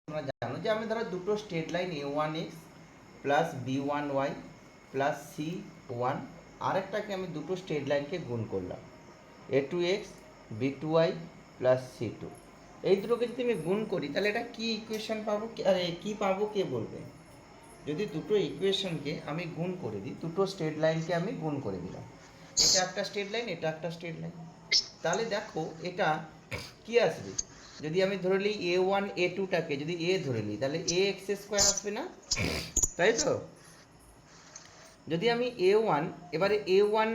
তোমরা জানো যে আমি ধরো দুটো straight line a1x plus b1y plus c1 আরেকটাকে আমি দুটো স্ট্রেট লাইনকে গুণ করলাম a2x b2y প্লাস c2। এই দুটোকে যদি আমি গুণ করি তাহলে এটা কি ইকুয়েশন পাবো, আরে কি পাবো কে বলবে? যদি দুটো ইকুয়েশনকে আমি গুণ করে দিই, দুটো স্ট্রেট লাইনকে আমি গুণ করে দিলাম, এটা একটা স্ট্রেট লাইন, এটা একটা স্ট্রেট লাইন, তাহলে দেখো এটা কি আসবে? যদি আমি ধরে নিই a1 a2টাকে যদি a ধরে নিই তাহলে ax² আসবে না, তাই তো? যদি আমি a1 এবারে a1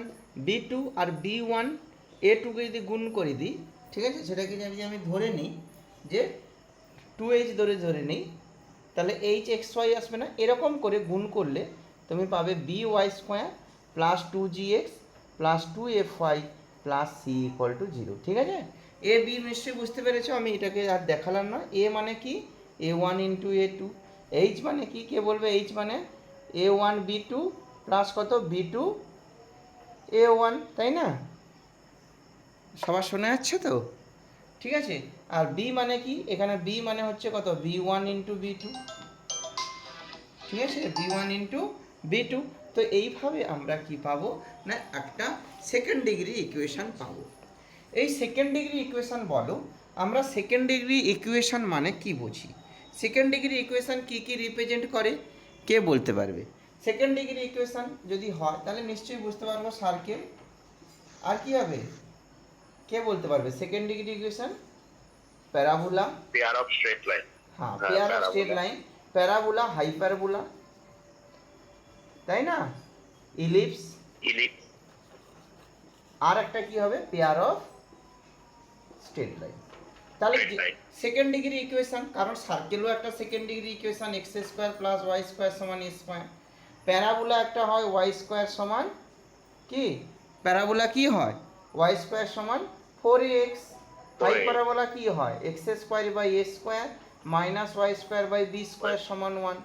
b2 আর b1 a2কে যদি গুণ করে দিই, ঠিক আছে, সেটাকে যদি আমি ধরে নিই যে 2h ধরে নিই, তাহলে hxy আসবে না? এরকম করে গুণ করলে তুমি পাবে by² plus 2gx plus 2fy plus c = 0। ঠিক আছে, এ বি নিশ্চয়ই বুঝতে পেরেছো, আমি এটাকে আর দেখালাম না। এ মানে কি? a1 into a2। এইচ মানে কি, কে বলবে? এইচ মানে a1 b2 প্লাস কত b2 a1, তাই না? সবার শোনা যাচ্ছে তো? ঠিক আছে, আর বি মানে কি? এখানে বি মানে হচ্ছে কত b1 ইন্টু b2, ঠিক আছে, b1 ইন্টু b2। তো এইভাবে আমরা কি পাবো না, একটা সেকেন্ড ডিগ্রি ইকুয়েশন পাবো। এই সেকেন্ড ডিগ্রি ইকুয়েশন বলো, আমরা সেকেন্ড ডিগ্রি ইকুয়েশন মানে কি বুঝি? সেকেন্ড ডিগ্রি ইকুয়েশন কি কি রিপ্রেজেন্ট করে কে বলতে পারবে? সেকেন্ড ডিগ্রি ইকুয়েশন যদি হয় তাহলে নিশ্চয়ই বুঝতে পারবো সার্কেল, আর কি হবে কে বলতে পারবে? Second degree equation parabola, pair of straight line. হ্যাঁ, pair of straight line, parabola, hyperbola, তাই না? Ellipse, ellipse. আর একটা কি হবে? Pair of straight line. তাহলে সেকেন্ড ডিগ্রি ইকুয়েশন, কারণ সার্কেলও একটা second degree equation, x² plus y² সমান a²। প্যারাবোলা একটা হয় y² সমান কি? প্যারাবোলা কি হয়? y² সমান 4ax। হাইপারবোলা কি হয়? x² by a² minus y² by b² সমান 1।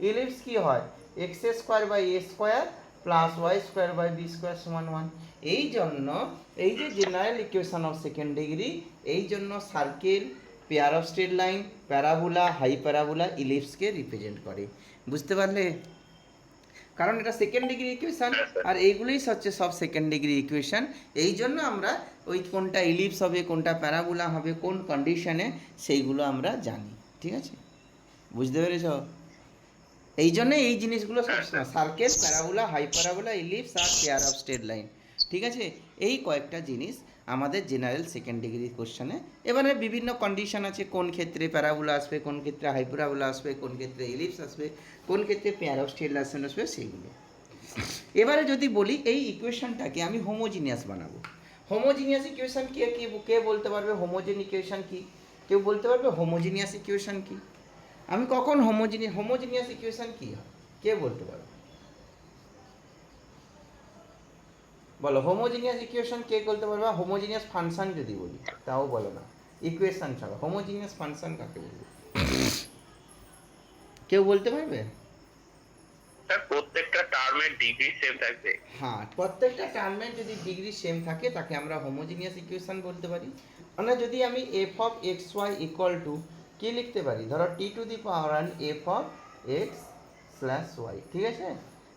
ইলিপস কি হয়? x² by a² plus y² by b² সমান 1। এই জন্য এই যে general equation of second degree, এই জন্য circle, pair of straight line, parabola, hyperbola, ইলিপসকে রিপ্রেজেন্ট করে। বুঝতে পারলে? কারণ এটা সেকেন্ড ডিগ্রি ইকুয়েশন, আর এইগুলোই হচ্ছে সব সেকেন্ড ডিগ্রি ইকুয়েশন। এই জন্য আমরা ওই কোনটা ইলিপস হবে, কোনটা প্যারাবোলা হবে, কোন কন্ডিশনে, সেইগুলো আমরা জানি। ঠিক আছে, বুঝতে পেরেছ? এই জন্য এই জিনিসগুলো সবসময় সার্কেল, প্যারাবোলা, হাইপারবোলা, ইলিপস আর পেয়ার অফ স্ট্রেট লাইন। ঠিক আছে, এই কয়েকটা জিনিস আমাদের জেনারেল সেকেন্ড ডিগ্রি কোশ্চেনে। এবারে বিভিন্ন কন্ডিশন আছে, কোন ক্ষেত্রে প্যারাবোলা আসবে, কোন ক্ষেত্রে হাইপারবোলা আসবে, কোন ক্ষেত্রে ইলিপস আসবে, কোন ক্ষেত্রে পেয়ার অফ স্ট্রেট লাইন আসবে, সেইগুলো। এবারে যদি বলি এই ইকুয়েশনটাকে আমি হোমোজিনিয়াস বানাবো, হোমোজিনিয়াস ইকুয়েশন কে কে বলতে পারবে? হোমোজেন ইকুয়েশন কি কেউ বলতে পারবে? হোমোজিনিয়াস ইকুয়েশন কি? আমি কখন হোমোজিনিয়াস ইকুয়েশন কি হয় কে বলতে পারবে? বলো, হোমোজিনিয়াস ইকুয়েশন কে বলতে পারবে? হোমোজিনিয়াস ফাংশন যদি বলি তাও বলো না, ইকুয়েশন ছাড়া হোমোজিনিয়াস ফাংশন কাকে বলবে? কেউ বলতে পারবে? স্যার প্রত্যেকটা টার্মের ডিগ্রি সেম থাকবে। হ্যাঁ, প্রত্যেকটা টার্মের যদি ডিগ্রি সেম থাকে তাকে আমরা হোমোজিনিয়াস ইকুয়েশন বলতে পারি। মানে যদি আমি f of x y equal to কী লিখতে পারি, ধরো t⁴ f of x slash y, ঠিক আছে,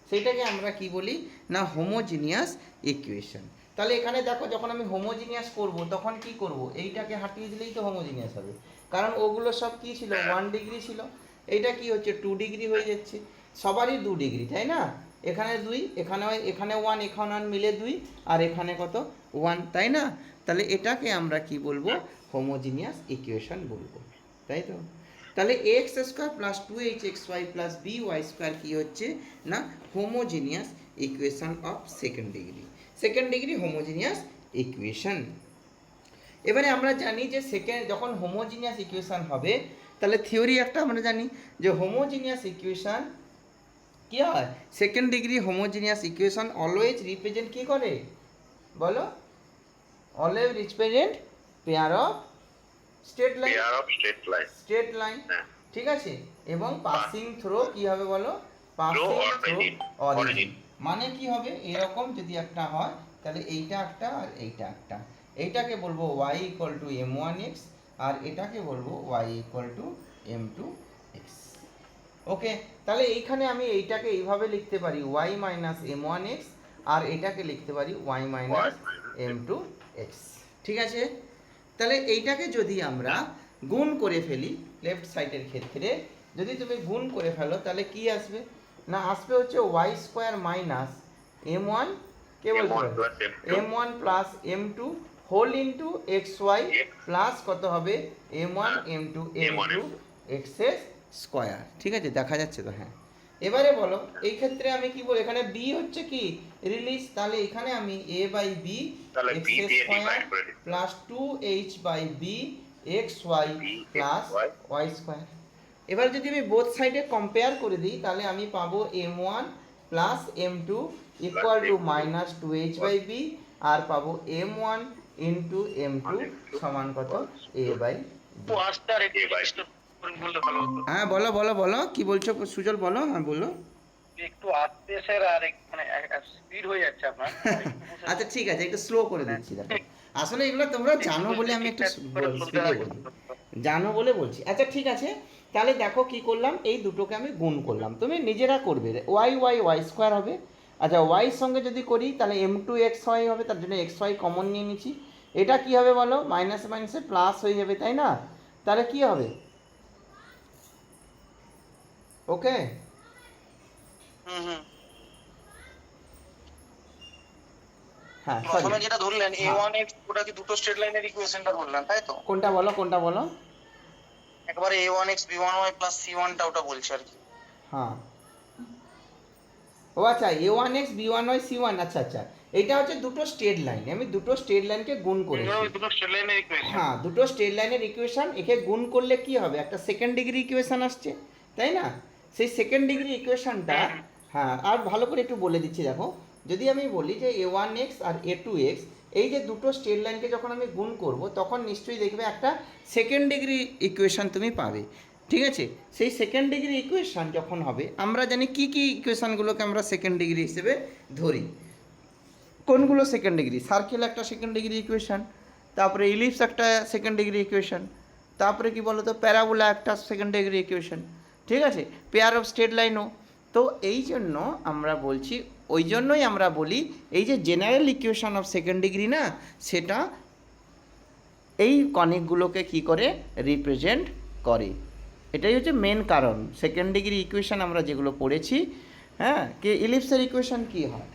সেইটাকে আমরা কি বলি না হোমোজিনিয়াস ইকুয়েশন। তাহলে এখানে দেখো, যখন আমি হোমোজিনিয়াস করব তখন কি করব? এইটাকে হাঁটিয়ে দিলেই তো হোমোজিনিয়াস হবে, কারণ ওগুলো সব কি ছিল? 1 ডিগ্রি ছিল। এইটা কি হচ্ছে? 2 ডিগ্রি হয়ে যাচ্ছে। সবারই 2 ডিগ্রি, তাই না? এখানে 2, এখানে 1, এখানে 1 মিলে 2, আর এখানে কত? 1, তাই না? তাহলে এটাকে আমরা কি বলবো? হোমোজিনিয়াস ইকুয়েশন বলবো, তাই তো? তাহলে ax² plus 2hxy plus by² কি হচ্ছে না homogeneous equation of second degree, second degree homogeneous equation. এবারে আমরা জানি যে যখন হোমোজিনিয়াস ইকুয়েশন হবে তাহলে থিওরি একটা আমরা জানি যে হোমোজিনিয়াস ইকুয়েশন কি হয়? Second degree homogeneous equation always represent কি করে বলো? Always represent pair of straight line, pair of straight line, ঠিক আছে, এবং পাসিং থ্রো কি হবে বলো? Passing through origin. মানে কি হবে? এরকম যদি একটা হয় তাহলে এইটা একটা আর এইটা একটা, এইটাকে বলবো y = m1x আর এটাকে বলবো y = m two x. Okay, তাহলে এইখানে আমি এইটাকে এইভাবে লিখতে পারি y minus m one x, আর এটাকে লিখতে পারি y minus m two x. ঠিক আছে, তাহলে এইটাকে যদি আমরা গুণ করে ফেলি লেফট সাইডের ক্ষেত্রে, যদি তুমি গুণ করে ফেলো তাহলে কি আসবে না, আসবে হচ্ছে y square minus m one, কে বলতে পারে m one plus m two whole into x Y plus কত হবে m one m two x এর স্কোয়ার। ঠিক আছে, দেখা যাচ্ছে তো? হ্যাঁ, এবারে বলো এই ক্ষেত্রে আমি কি বলি, এখানে বি হচ্ছে কি রিলিজ, তাহলে এখানে আমি a by b x square plus two h by b x Y plus Y square. এবার যদি আমি বোথ সাইডে কম্পেয়ার করে দিই তাহলে আমি পাবো m one plus m two equal to minus two h by b, আর পাবো m one into m two সমান কত এ বাই বি। হ্যাঁ বলো বলো বলো, কি বলছো সুজল, বলো। হ্যাঁ বলো। একটু আস্তে স্যার, আর মানে স্পিড হয়ে যাচ্ছে আপনার। আচ্ছা ঠিক আছে, একটু স্লো করে দিচ্ছি। দেখো আসলে এগুলো তোমরা জানো বলে আমি একটু স্পিডে বলি, জানো বলে বলছি। আচ্ছা ঠিক আছে, তাহলে দেখো কি করলাম, এই দুটোকে আমি গুণ করলাম, তুমি নিজেরা করবে। ওয়াই ওয়াই ওয়াই স্কোয়ার হবে। আচ্ছা ওয়াইয়ের সঙ্গে যদি করি তাহলে এম টু এক্স ওয়াই হবে, তার জন্য এক্স ওয়াই কমন নিয়ে নিচ্ছি। এটা কি হবে বলো, মাইনাস মাইনাসে প্লাস হয়ে যাবে, তাই না? তাহলে কি হবে? ওকে, হ্যাঁ প্রথমে যেটা ধরলেন a1x, ওটা কি দুটো স্ট্রেট লাইনের ইকুয়েশনটা ধরলেন, তাই তো? কোনটা বলো, কোনটা বলো? একবারে a1x b1y প্লাস c1 টা ওটা বলছি আর কি। হ্যাঁ, ও আচ্ছা, a one x b one y c one, আচ্ছা আচ্ছা, এটা হচ্ছে দুটো স্ট্রেট লাইন, আমি দুটো স্ট্রেট লাইনকে গুণ করেছি। দুটো স্ট্রেট লাইনের ইকুয়েশন। হ্যাঁ, দুটো স্ট্রেট লাইনের ইকুয়েশন, একে গুণ করলে কি হবে, একটা সেকেন্ড ডিগ্রি ইকুয়েশন আসছে, তাই না? সেই সেকেন্ড ডিগ্রি ইকুয়েশনটা, হ্যাঁ আর ভালো করে একটু বলে দিচ্ছি। দেখো যদি আমি বলি যে এ ওয়ান এক্স আর এ টু এক্স, এই যে দুটো স্ট্রেট লাইনকে যখন আমি গুণ করব তখন নিশ্চয়ই দেখবে একটা সেকেন্ড ডিগ্রি ইকুয়েশন তুমি পাবে। ঠিক আছে, সেই সেকেন্ড ডিগ্রি ইকুয়েশন যখন হবে, আমরা জানি কি কি ইকুয়েশনগুলোকে আমরা সেকেন্ড ডিগ্রি হিসেবে ধরি। কোনগুলো সেকেন্ড ডিগ্রি? সার্কেল একটা সেকেন্ড ডিগ্রি ইকুয়েশন, তারপরে ইলিপস একটা সেকেন্ড ডিগ্রি ইকুয়েশন, তারপরে কি বলো তো প্যারাবোলা একটা সেকেন্ড ডিগ্রি ইকুয়েশন। ঠিক আছে, পেয়ার অফ স্ট্রেট লাইনও। তো এই জন্য আমরা বলছি, ওই জন্যই আমরা বলি এই যে general equation of second degree না, সেটা এই কনিকগুলোকে কি করে রিপ্রেজেন্ট করে। এটাই হচ্ছে মেন কারণ। সেকেন্ড ডিগ্রি ইকুয়েশন আমরা যেগুলো পড়েছি, হ্যাঁ, কি ইলিপসের ইকুয়েশন কি হয়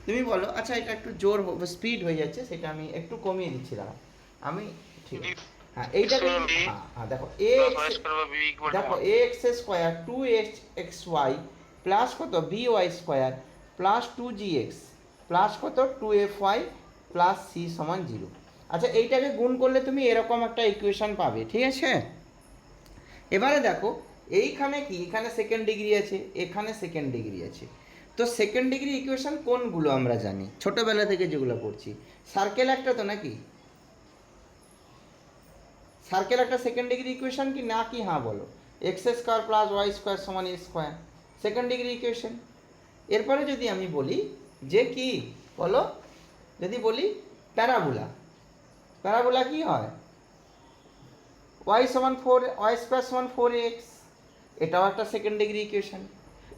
তুমি বলো। আচ্ছা এটা একটু জোর স্পিড হয়ে যাচ্ছে, সেটা আমি একটু কমিয়ে দিচ্ছি, দাঁড়াও আমি, ঠিক আছে। হ্যাঁ এইটাকে, হ্যাঁ দেখো দেখো a x square two x x Y plus কত b y square plus two g x plus কত two f y plus c সমান জিরো। আচ্ছা এইটাকে গুণ করলে তুমি এরকম একটা ইকুয়েশন পাবে। ঠিক আছে, এবারে দেখো এইখানে কি, এখানে সেকেন্ড ডিগ্রি আছে, এখানে সেকেন্ড ডিগ্রি আছে। তো সেকেন্ড ডিগ্রি ইকুয়েশন কোনগুলো আমরা জানি ছোটোবেলা থেকে যেগুলো পড়ছি? সার্কেল একটা তো নাকি, সার্কেল একটা সেকেন্ড ডিগ্রি ইকুয়েশন কি না কি? হ্যাঁ বলো, x square plus Y square সমান a square, second degree equation. এরপরে যদি আমি বলি যে কি বলো, যদি বলি প্যারাবোলা, প্যারাবোলা কি হয়? ওয়াই সমান ফোর, ওয়াই স্কোয়ার সমান ফোর এক্স, এটাও একটা সেকেন্ড ডিগ্রি ইকুয়েশন।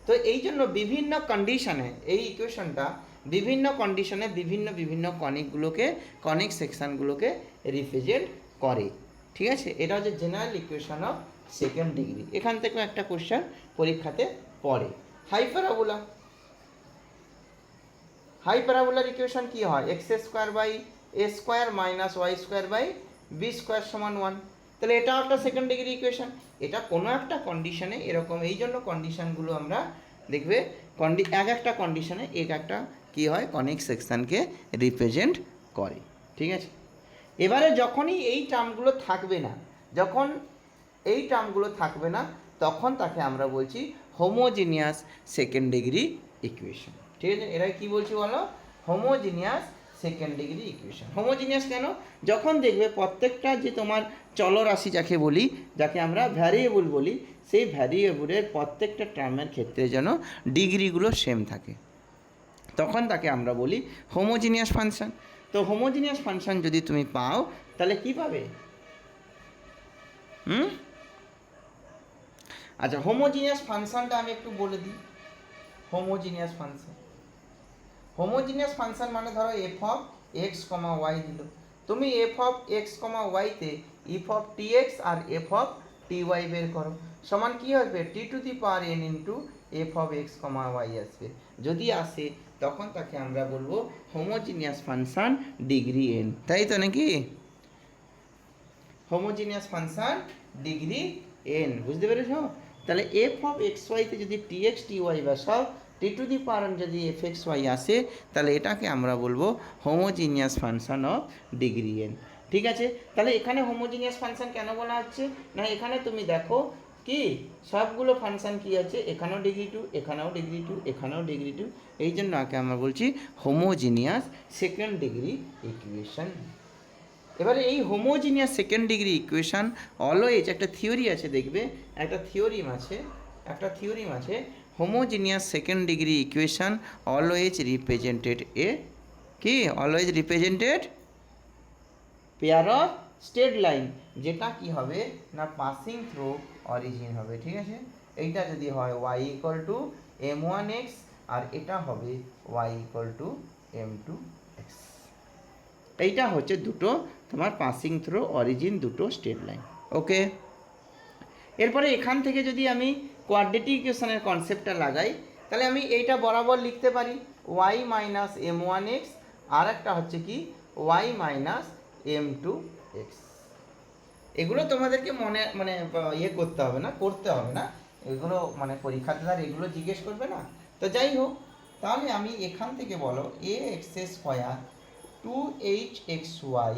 তো এই জন্য বিভিন্ন কন্ডিশনে এই ইকুয়েশনটা বিভিন্ন কন্ডিশনে বিভিন্ন বিভিন্ন কনিকগুলোকে, কনিক সেকশানগুলোকে রিপ্রেজেন্ট করে। ঠিক আছে, এটা হচ্ছে general equation of second degree. এখান থেকেও একটা কোশ্চেন পরীক্ষাতে পড়ে। হাই প্যারাবোলা, হাই প্যারাবোলার ইকুয়েশন কি হয়? X square by a square minus Y square by b square সমান ওয়ান। তাহলে এটাও একটা সেকেন্ড ডিগ্রি ইকুয়েশন। এটা কোনো একটা কন্ডিশনে এরকম, এই জন্য কন্ডিশনগুলো আমরা দেখবে এক একটা কন্ডিশনে এক একটা কী হয়, কনিক সেকশানকে রিপ্রেজেন্ট করে। ঠিক আছে, এবারে যখনই এই টার্মগুলো থাকবে না, যখন এই টার্মগুলো থাকবে না, তখন তাকে আমরা বলছি হোমোজিনিয়াস সেকেন্ড ডিগ্রি ইকুয়েশন। ঠিক আছে, এরা কি বলছি বলো? Homogeneous second degree equation. Homogeneous কেন? যখন দেখবে প্রত্যেকটা যে তোমার চলরাশি যাকে বলি, যাকে আমরা ভ্যারিয়েবল বলি, সেই ভ্যারিয়েবলের প্রত্যেকটা টার্মের ক্ষেত্রে যেন ডিগ্রিগুলো সেম থাকে, তখন তাকে আমরা বলি হোমোজিনিয়াস ফাংশন। তো হোমোজিনিয়াস ফাংশন যদি তুমি পাও তাহলে কি পাবে? আচ্ছা, হোমোজিনিয়াস ফাংশনটা আমি একটু বলে দিই। হোমোজিনিয়াস ফাংশন মানে ধরো f of x comma y দিল, তুমি এফ অফ এক্স কমা ওয়াইতে ইফ অফ টি এক্স আর এফ অফ টি ওয়াই বের করো, সমান কী হবে, t to the power n into f of x comma y আসবে। যদি আসে তখন তাকে আমরা বলবো হোমোজিনিয়াস ফাংশন ডিগ্রি এন, তাই তো নাকি? হোমোজিনিয়াস ফাংশন ডিগ্রি এন, বুঝতে পেরেছ? তাহলে এফ অফ এক্স ওয়াইতে যদি টি এক্স টি ওয়াই বসাও, টি টু দি পাওয়ার যদি এফ এক্স ওয়াই আসে, তাহলে এটাকে আমরা বলবো homogeneous function of degree N. ঠিক আছে, তাহলে এখানে হোমোজিনিয়াস ফাংশন কেন বলা হচ্ছে না, এখানে তুমি দেখো কি সবগুলো ফাংশন কি আছে, এখানেও ডিগ্রি টু, এখানেও ডিগ্রি টু, এখানেও ডিগ্রি টু, এই জন্য আগে আমরা বলছি হোমোজিনিয়াস সেকেন্ড ডিগ্রি ইকুয়েশন। এবারে এই homogeneous second degree equation always একটা থিওরি আছে, দেখবে একটা থিওরিম আছে homogeneous second degree equation always represented always represented pair of straight line, যেটা কি হবে না পাসিং থ্রু অরিজিন হবে। ঠিক আছে, এইটা যদি হয় y ইকুয়াল টু m1x আর এটা হবে y ইকুয়াল টু m2x, এইটা হচ্ছে দুটো তোমার পাসিং থ্রু অরিজিন দুটো স্ট্রেট লাইন। ওকে, এরপরে এখান থেকে যদি আমি কোয়াড্রেটিক ইকুয়েশনের কনসেপ্টটা লাগাই, তাহলে আমি এইটা বরাবর লিখতে পারি y মাইনাস m1x আর একটা হচ্ছে কি y মাইনাস m2x। এগুলো তোমাদেরকে মানে করতে হবে না, এগুলো মানে পরীক্ষাতে আর এগুলো জিজ্ঞেস করবে না। তো যাই হোক, তাহলে আমি এখান থেকে বলো এ এক্স স্কোয়ার 2hxy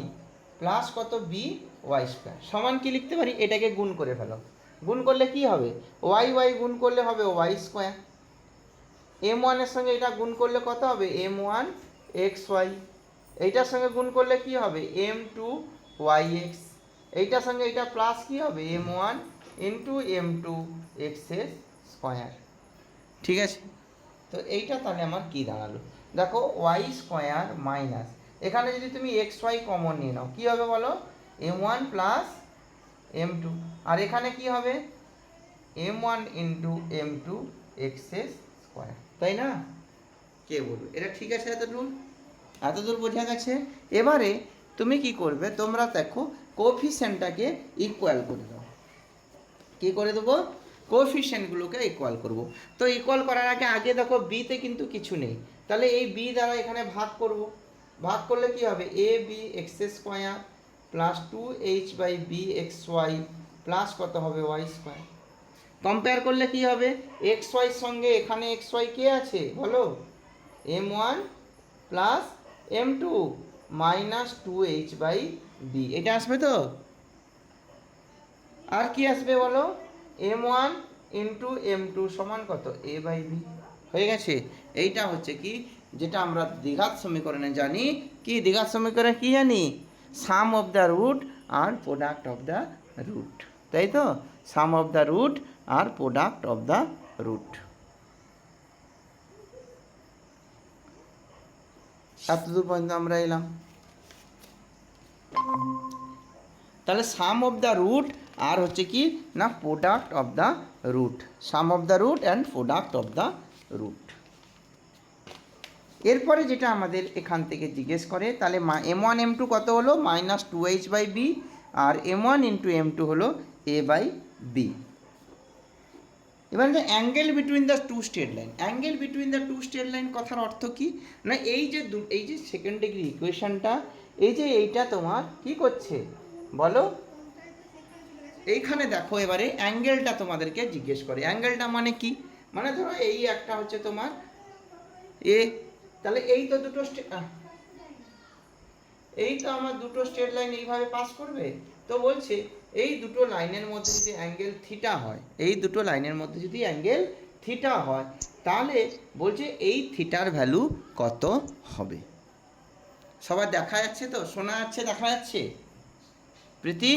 প্লাস কত বি ওয়াই স্কোয়ার সমান কি লিখতে পারি, এটাকে গুণ করে ফেলো। গুণ করলে কি হবে, ওয়াই ওয়াই গুণ করলে হবে ওয়াই স্কোয়ার, m1 এর সঙ্গে এটা গুণ করলে কত হবে m1 xy, এইটার সঙ্গে গুণ করলে কি হবে m2 yx, এইটার সঙ্গে এটা প্লাস কি হবে m1 into m2 x square. ঠিক আছে, তো এইটা তাহলে আমার কি দাঁড়ালো, দেখো ওয়াই স্কোয়ার মাইনাস এখানে যদি তুমি এক্স ওয়াই কমন নিয়ে নাও কী হবে বলো, m1 প্লাস m2, আর এখানে কি হবে m1 into m2 x square, তাই না? কে বলবে এটা ঠিক আছে? এতদূর বোঝা গেছে? এবারে তুমি কি করবে, তোমরা দেখো কোএফিসিয়েন্টটাকে ইকুয়াল করে দাও। কী করে দেবো, কোএফিসিয়েন্টগুলোকে ইকুয়াল করব। তো ইকুয়াল করার আগে দেখো বিতে কিন্তু কিছু নেই, তাহলে এই বি দ্বারা এখানে ভাগ করব। ভাগ করলে কি হবে a b x square plus 2h by b x Y plus কত হবে ওয়াই স্কোয়ার। কম্পেয়ার করলে কি হবে, এক্স ওয়াইয়ের সঙ্গে এখানে এক্স ওয়াই কে আছে বলো, m1 plus m2 minus 2h by B, এটা আসবে তো? আর কি আসবে বলো, m1 ইন্টু m2 সমান কত a বাই বি, হয়ে গেছে। এইটা হচ্ছে কি যেটা আমরা দ্বিঘাত সমীকরণে জানি, কি দ্বিঘাত সমীকরণে কি জানি, সাম অফ দ্য রুট আর প্রোডাক্ট অফ দ্য রুট, তাই তো? সাম অফ দ্য রুট আর প্রোডাক্ট অফ দ্য রুট। এতদূর পর্যন্ত আমরা এলাম। তাহলে সাম অফ দ্য রুট আর হচ্ছে কি না product of the root, sum of the root and product of the root. এরপরে যেটা আমাদের এখান থেকে জিজ্ঞেস করে, তাহলে m1 m2 কত হলো মাইনাস 2h বাই বি, আর m1 ইন্টু m2 হলো a বাই বি। এবার angle between the two straight line, angle between the two straight line কথার অর্থ কি না, এই যে সেকেন্ড ডিগ্রি ইকুয়েশনটা, এইটা তোমার কি করছে বলো, এইখানে দেখো এবারে অ্যাঙ্গেলটা তোমাদেরকে জিজ্ঞেস করে। অ্যাঙ্গেলটা মানে কি, মানে ধরো এই একটা হচ্ছে তোমার এ, তাহলে এই তো আমার দুটো স্ট্রেট লাইন এইভাবে পাস করবে। তো বলছে এই দুটো লাইনের মধ্যে যদি অ্যাঙ্গেল থিটা হয়, এই দুটো লাইনের মধ্যে যদি অ্যাঙ্গেল থিটা হয়, তাহলে বলছে এই থিটার ভ্যালু কত হবে। সবার দেখা যাচ্ছে তো, শোনা যাচ্ছে, দেখা যাচ্ছে প্রীতি?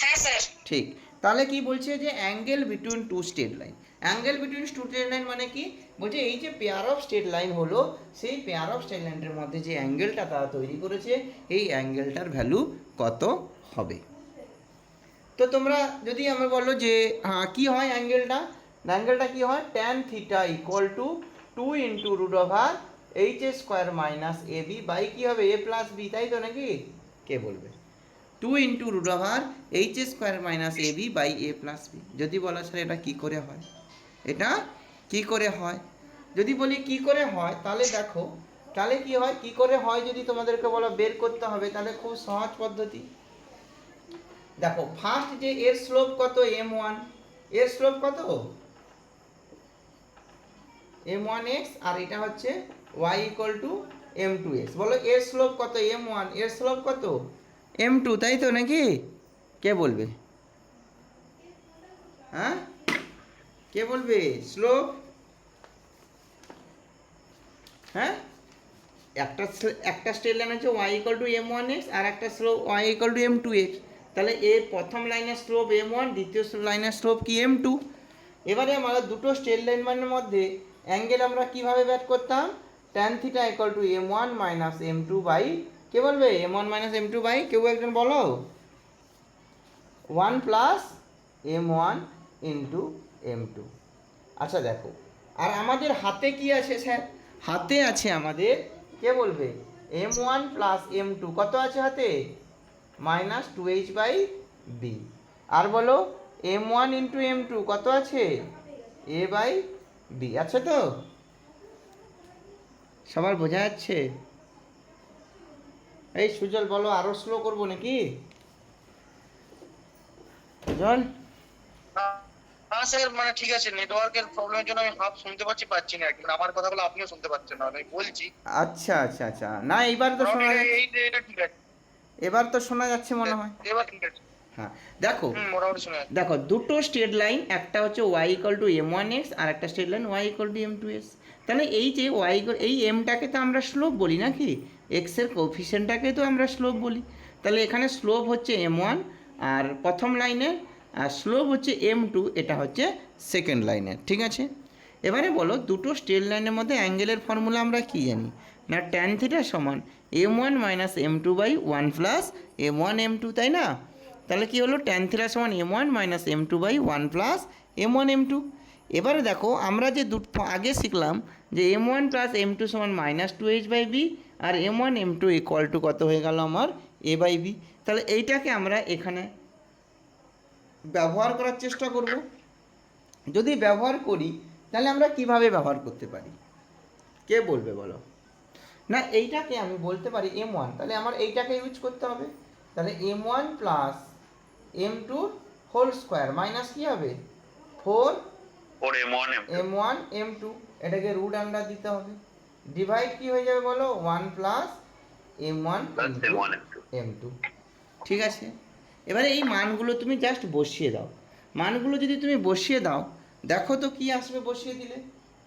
হ্যাঁ স্যার। ঠিক, তাহলে কি বলছে যে angle between two straight line, angle between two straight line মানে কি বলছে, এই যে পেয়ার অফ স্ট্রেট লাইন হলো, সেই পেয়ার অফ স্ট্রেট লাইনের মধ্যে যে অ্যাঙ্গেলটা তারা তৈরি করেছে, এই অ্যাঙ্গেলটার ভ্যালু কত হবে। তো তোমরা যদি আমি বলো যে হ্যাঁ কী হয় অ্যাঙ্গেলটা কী হয় tan theta equal to 2 into root over H square minus A B by কী হবে এ প্লাস বি, তাই তো নাকি? কে বলবে? 2 into root over H square minus A B by A plus b. যদি বলা স্যার এটা কী করে হয়, এটা কি করে হয়, যদি বলি কি করে হয় তাহলে দেখো, তাহলে কি হয়, কি করে হয় যদি তোমাদেরকে বলো বের করতে হবে, তাহলে খুব সহজ পদ্ধতি। দেখো ফার্স্ট যে এর স্লোপ কত m1, এর স্লোপ কত m1x, আর এটা হচ্ছে y ইকুয়াল টু m2x। বলো এর স্লোপ কত m1, এর স্লোপ কত m2, তাই তো নাকি? কে বলবে? হ্যাঁ কে বলবে স্লোপ? হ্যাঁ একটা স্ট্রেট লাইন হচ্ছে y ইকুয়াল টু m1x আর একটা slope y equal to m2x। তাহলে এর প্রথম লাইনের স্লোপ m1, দ্বিতীয় লাইনের স্লোপ কি m2। এবারে আমরা দুটো স্ট্রেট লাইনের মধ্যে অ্যাঙ্গেল আমরা কিভাবে ব্যাট করতাম, tan theta equal to m1 minus m2 by, কে বলবে m1 মাইনাস m2 বাই, কেউ একজন বলো 1 প্লাস m1 ইন্টু m2। আচ্ছা দেখো, আর আমাদের হাতে কি আছে স্যার, হাতে আছে আমাদের, কে বলবে m1 প্লাস m2, কত আছে হাতে মাইনাস 2h বাই বি। আর বলো m1 ইন্টু m2 কত আছে a বাই বি। আছে তো? সবার বোঝা যাচ্ছে? এই সুজল বলো আরো স্লো করবো নাকি? সুজল হ্যাঁ স্যার, মানে ঠিক আছে, নেটওয়ার্কের প্রবলেমের জন্য আমি হাফ শুনতে পাচ্ছি না আর কি, মানে আমার কথাগুলো আপনিও শুনতে পাচ্ছেন না, আমি বলছি আচ্ছা আচ্ছা আচ্ছা, না এইবার তো শোনা যাচ্ছে, এই যে এটা ঠিক আছে, এবার তো শোনা যাচ্ছে মনে হয়। এবার ঠিক আছে। হ্যাঁ দেখো, মোটামুটি শুনে যাচ্ছে। দেখো দুটো স্ট্রেট লাইন, একটা হচ্ছে y ইকুয়াল টু m1x আর একটা straight line y equal to m2x। তাহলে এই যে y এই mটাকে তো আমরা স্লোপ বলি নাকি, x এর কোফিশিয়েন্টটাকে তো আমরা স্লোপ বলি। তাহলে এখানে স্লোপ হচ্ছে m1 আর প্রথম লাইনের, আর স্লোপ হচ্ছে m2, এটা হচ্ছে সেকেন্ড লাইনের, ঠিক আছে? এবারে বলো দুটো স্ট্রেট লাইনের মধ্যে অ্যাঙ্গেলের ফর্মুলা আমরা কী জানি, না ট্যান থিটা সমান m1 minus m2 by 1 plus m1 m2, তাই না? তাহলে কি হলো ট্যান থিটা সমান m1 minus m2 by 1 plus m1 m2। এবারে দেখো আমরা যে আগে শিখলাম যে m1 প্লাস m2 সমান মাইনাস 2h বাই বি, আর m1 m2 ইকুয়াল টু কত হয়ে গেল আমার a বাই বি। তাহলে এইটাকে আমরা এখানে ব্যবহার করার চেষ্টা করব। যদি ব্যবহার করি তাহলে আমরা কিভাবে ব্যবহার করতে পারি, কে বলবে বলো? না এইটাকে আমি বলতে পারি m1, তাহলে আমার এইটাকে ইউজ করতে হবে। তাহলে m1 plus m2 whole square minus কী হবে 4 m1 m2, এটাকে রুট আন্ডার দিতে হবে, ডিভাইড কি হয়ে যাবে বলো 1 প্লাস m1 m2। ঠিক আছে, এবারে এই মানগুলো তুমি জাস্ট বসিয়ে দাও, মানগুলো যদি তুমি বসিয়ে দাও দেখো তো কি আসবে বসিয়ে দিলে,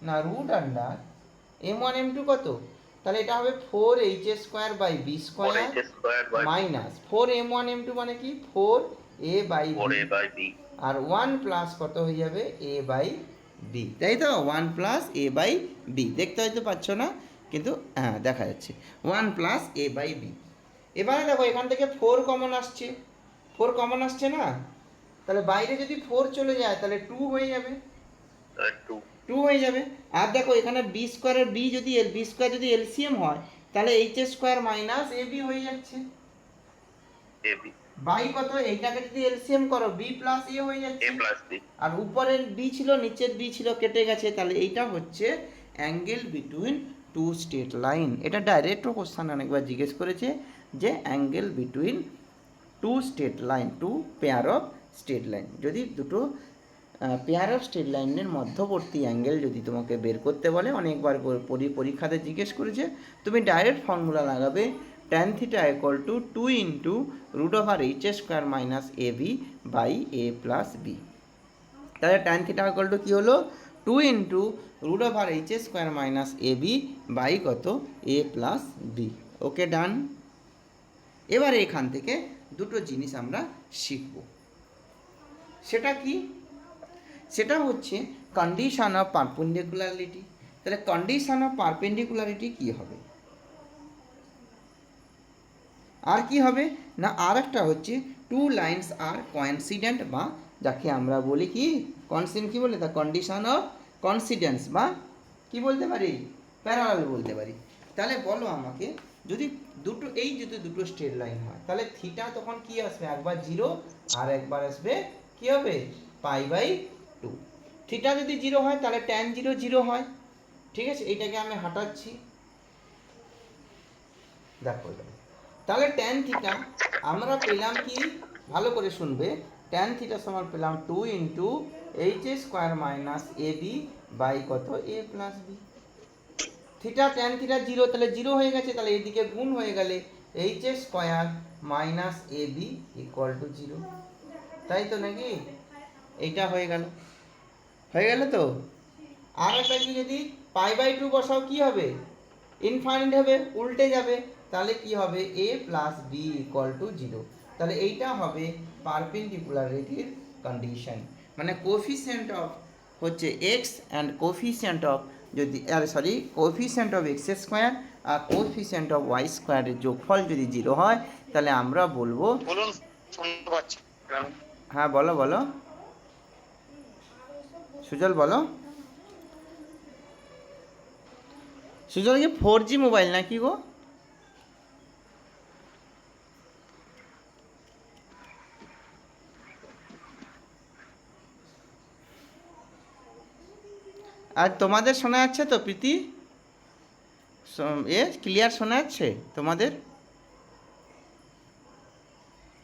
না রুট আন্ডার m1 m2 কত, তাহলে এটা হবে 4h square by b square minus 4m1 m2 মানে কি 4a by b, R 1 plus কত হয়ে যাবে a বাই বি, তাই তো 1 প্লাস a বাই বি। দেখতে হয়তো পাচ্ছ না কিন্তু হ্যাঁ দেখা যাচ্ছে 1 প্লাস a বাই বি। এবারে দেখো এখান থেকে 4 কমন আসছে, 4 কমন আসছে না, তাহলে বাইরে যদি 4 চলে যায় তাহলে 2 হয়ে যাবে, 2 হয়ে যাবে। আর দেখো এখানে বি স্কোয়ারের বি যদি বি স্কোয়ার যদি এলসিএম হয় তাহলে H square minus A B হয়ে যাচ্ছে, বাই কত, এইটাকে যদি এলসিএম করো বি প্লাস এ হয়ে যাচ্ছে, আর উপরের বি ছিল নিচের বি ছিল কেটে গেছে, তাহলে এইটা হচ্ছে angle between two straight line. এটা ডাইরেক্ট কোশ্চেন অনেকবার জিজ্ঞেস করেছে যে angle between two straight line, two pair of straight line, যদি দুটো পেয়ার অফ স্ট্রেট লাইনের মধ্যবর্তী অ্যাঙ্গেল যদি তোমাকে বের করতে বলে, অনেকবার পরীক্ষাতে জিজ্ঞেস করেছে, তুমি ডাইরেক্ট ফর্মুলা লাগাবে tan theta equal to 2 into root over H square minus A B by A plus B. তাহলে tan থিটা ইকুয়াল টু কী হলো 2 into root over H square minus A B by কত এ plus B. ওকে ডান। এবারে এখান থেকে দুটো জিনিস আমরা শিখব, সেটা কি, সেটা হচ্ছে কন্ডিশন অফ পারপেন্ডিকুলারিটি। তাহলে কন্ডিশন অফ পারপেন্ডিকুলারিটি কী হবে, আর কি হবে না আর একটা হচ্ছে টু লাইন্স আর কোইন্সিডেন্ট বা যাকে আমরা বলি কি কনসিডেন্ট কি বলে দ্য কন্ডিশন অফ কনসিডেন্স বা কি বলতে পারি প্যারালাল বলতে পারি। তাহলে বলো আমাকে যদি যদি দুটো স্ট্রেট লাইন হয় তাহলে থিটা তখন কি আসবে একবার 0 আর একবার আসবে কি হবে π/2। থিটা যদি 0 হয় তাহলে tan 0 0 হয়, ঠিক আছে। এইটাকে আমি হাঁটাচ্ছি, দেখো তাহলে tan থিটা আমরা পেলাম কি, ভালো করে শুনবে, tan থিটা সমান পেলাম 2 into H square minus A B by কত এ plus b. Theta tan theta 0 তাহলে 0 হয়ে গেছে, তাহলে এদিকে গুণ হয়ে গেলে H square minus A B equal to 0, তাই তো নাকি? এইটা হয়ে গেল তো। আর একটা কি, যদি π/2 বসাও কি হবে ইনফাইনাইট হবে, উল্টে যাবে, তাহলে কি হবে a plus B equal to 0। তাহলে এইটা হবে পারপেন্ডিকুলারিটির কন্ডিশন, মানে কোফিসিয়েন্ট অফ হচ্ছে এক্স অ্যান্ড কোফিসিয়েন্ট অফ যদি কোফিসিয়েন্ট অফ এক্স স্কোয়ার আর কোফিসিয়েন্ট অফ ওয়াই স্কোয়ারের যোগফল যদি 0 হয় তাহলে আমরা বলবো। বলুন, শুনতে পাচ্ছি। হ্যাঁ বলো সুজল বলো। সুজল কি 4G মোবাইল নাকি গো? আর তোমাদের শোনা যাচ্ছে তো প্রীতি? ক্লিয়ার শোনা যাচ্ছে তোমাদের?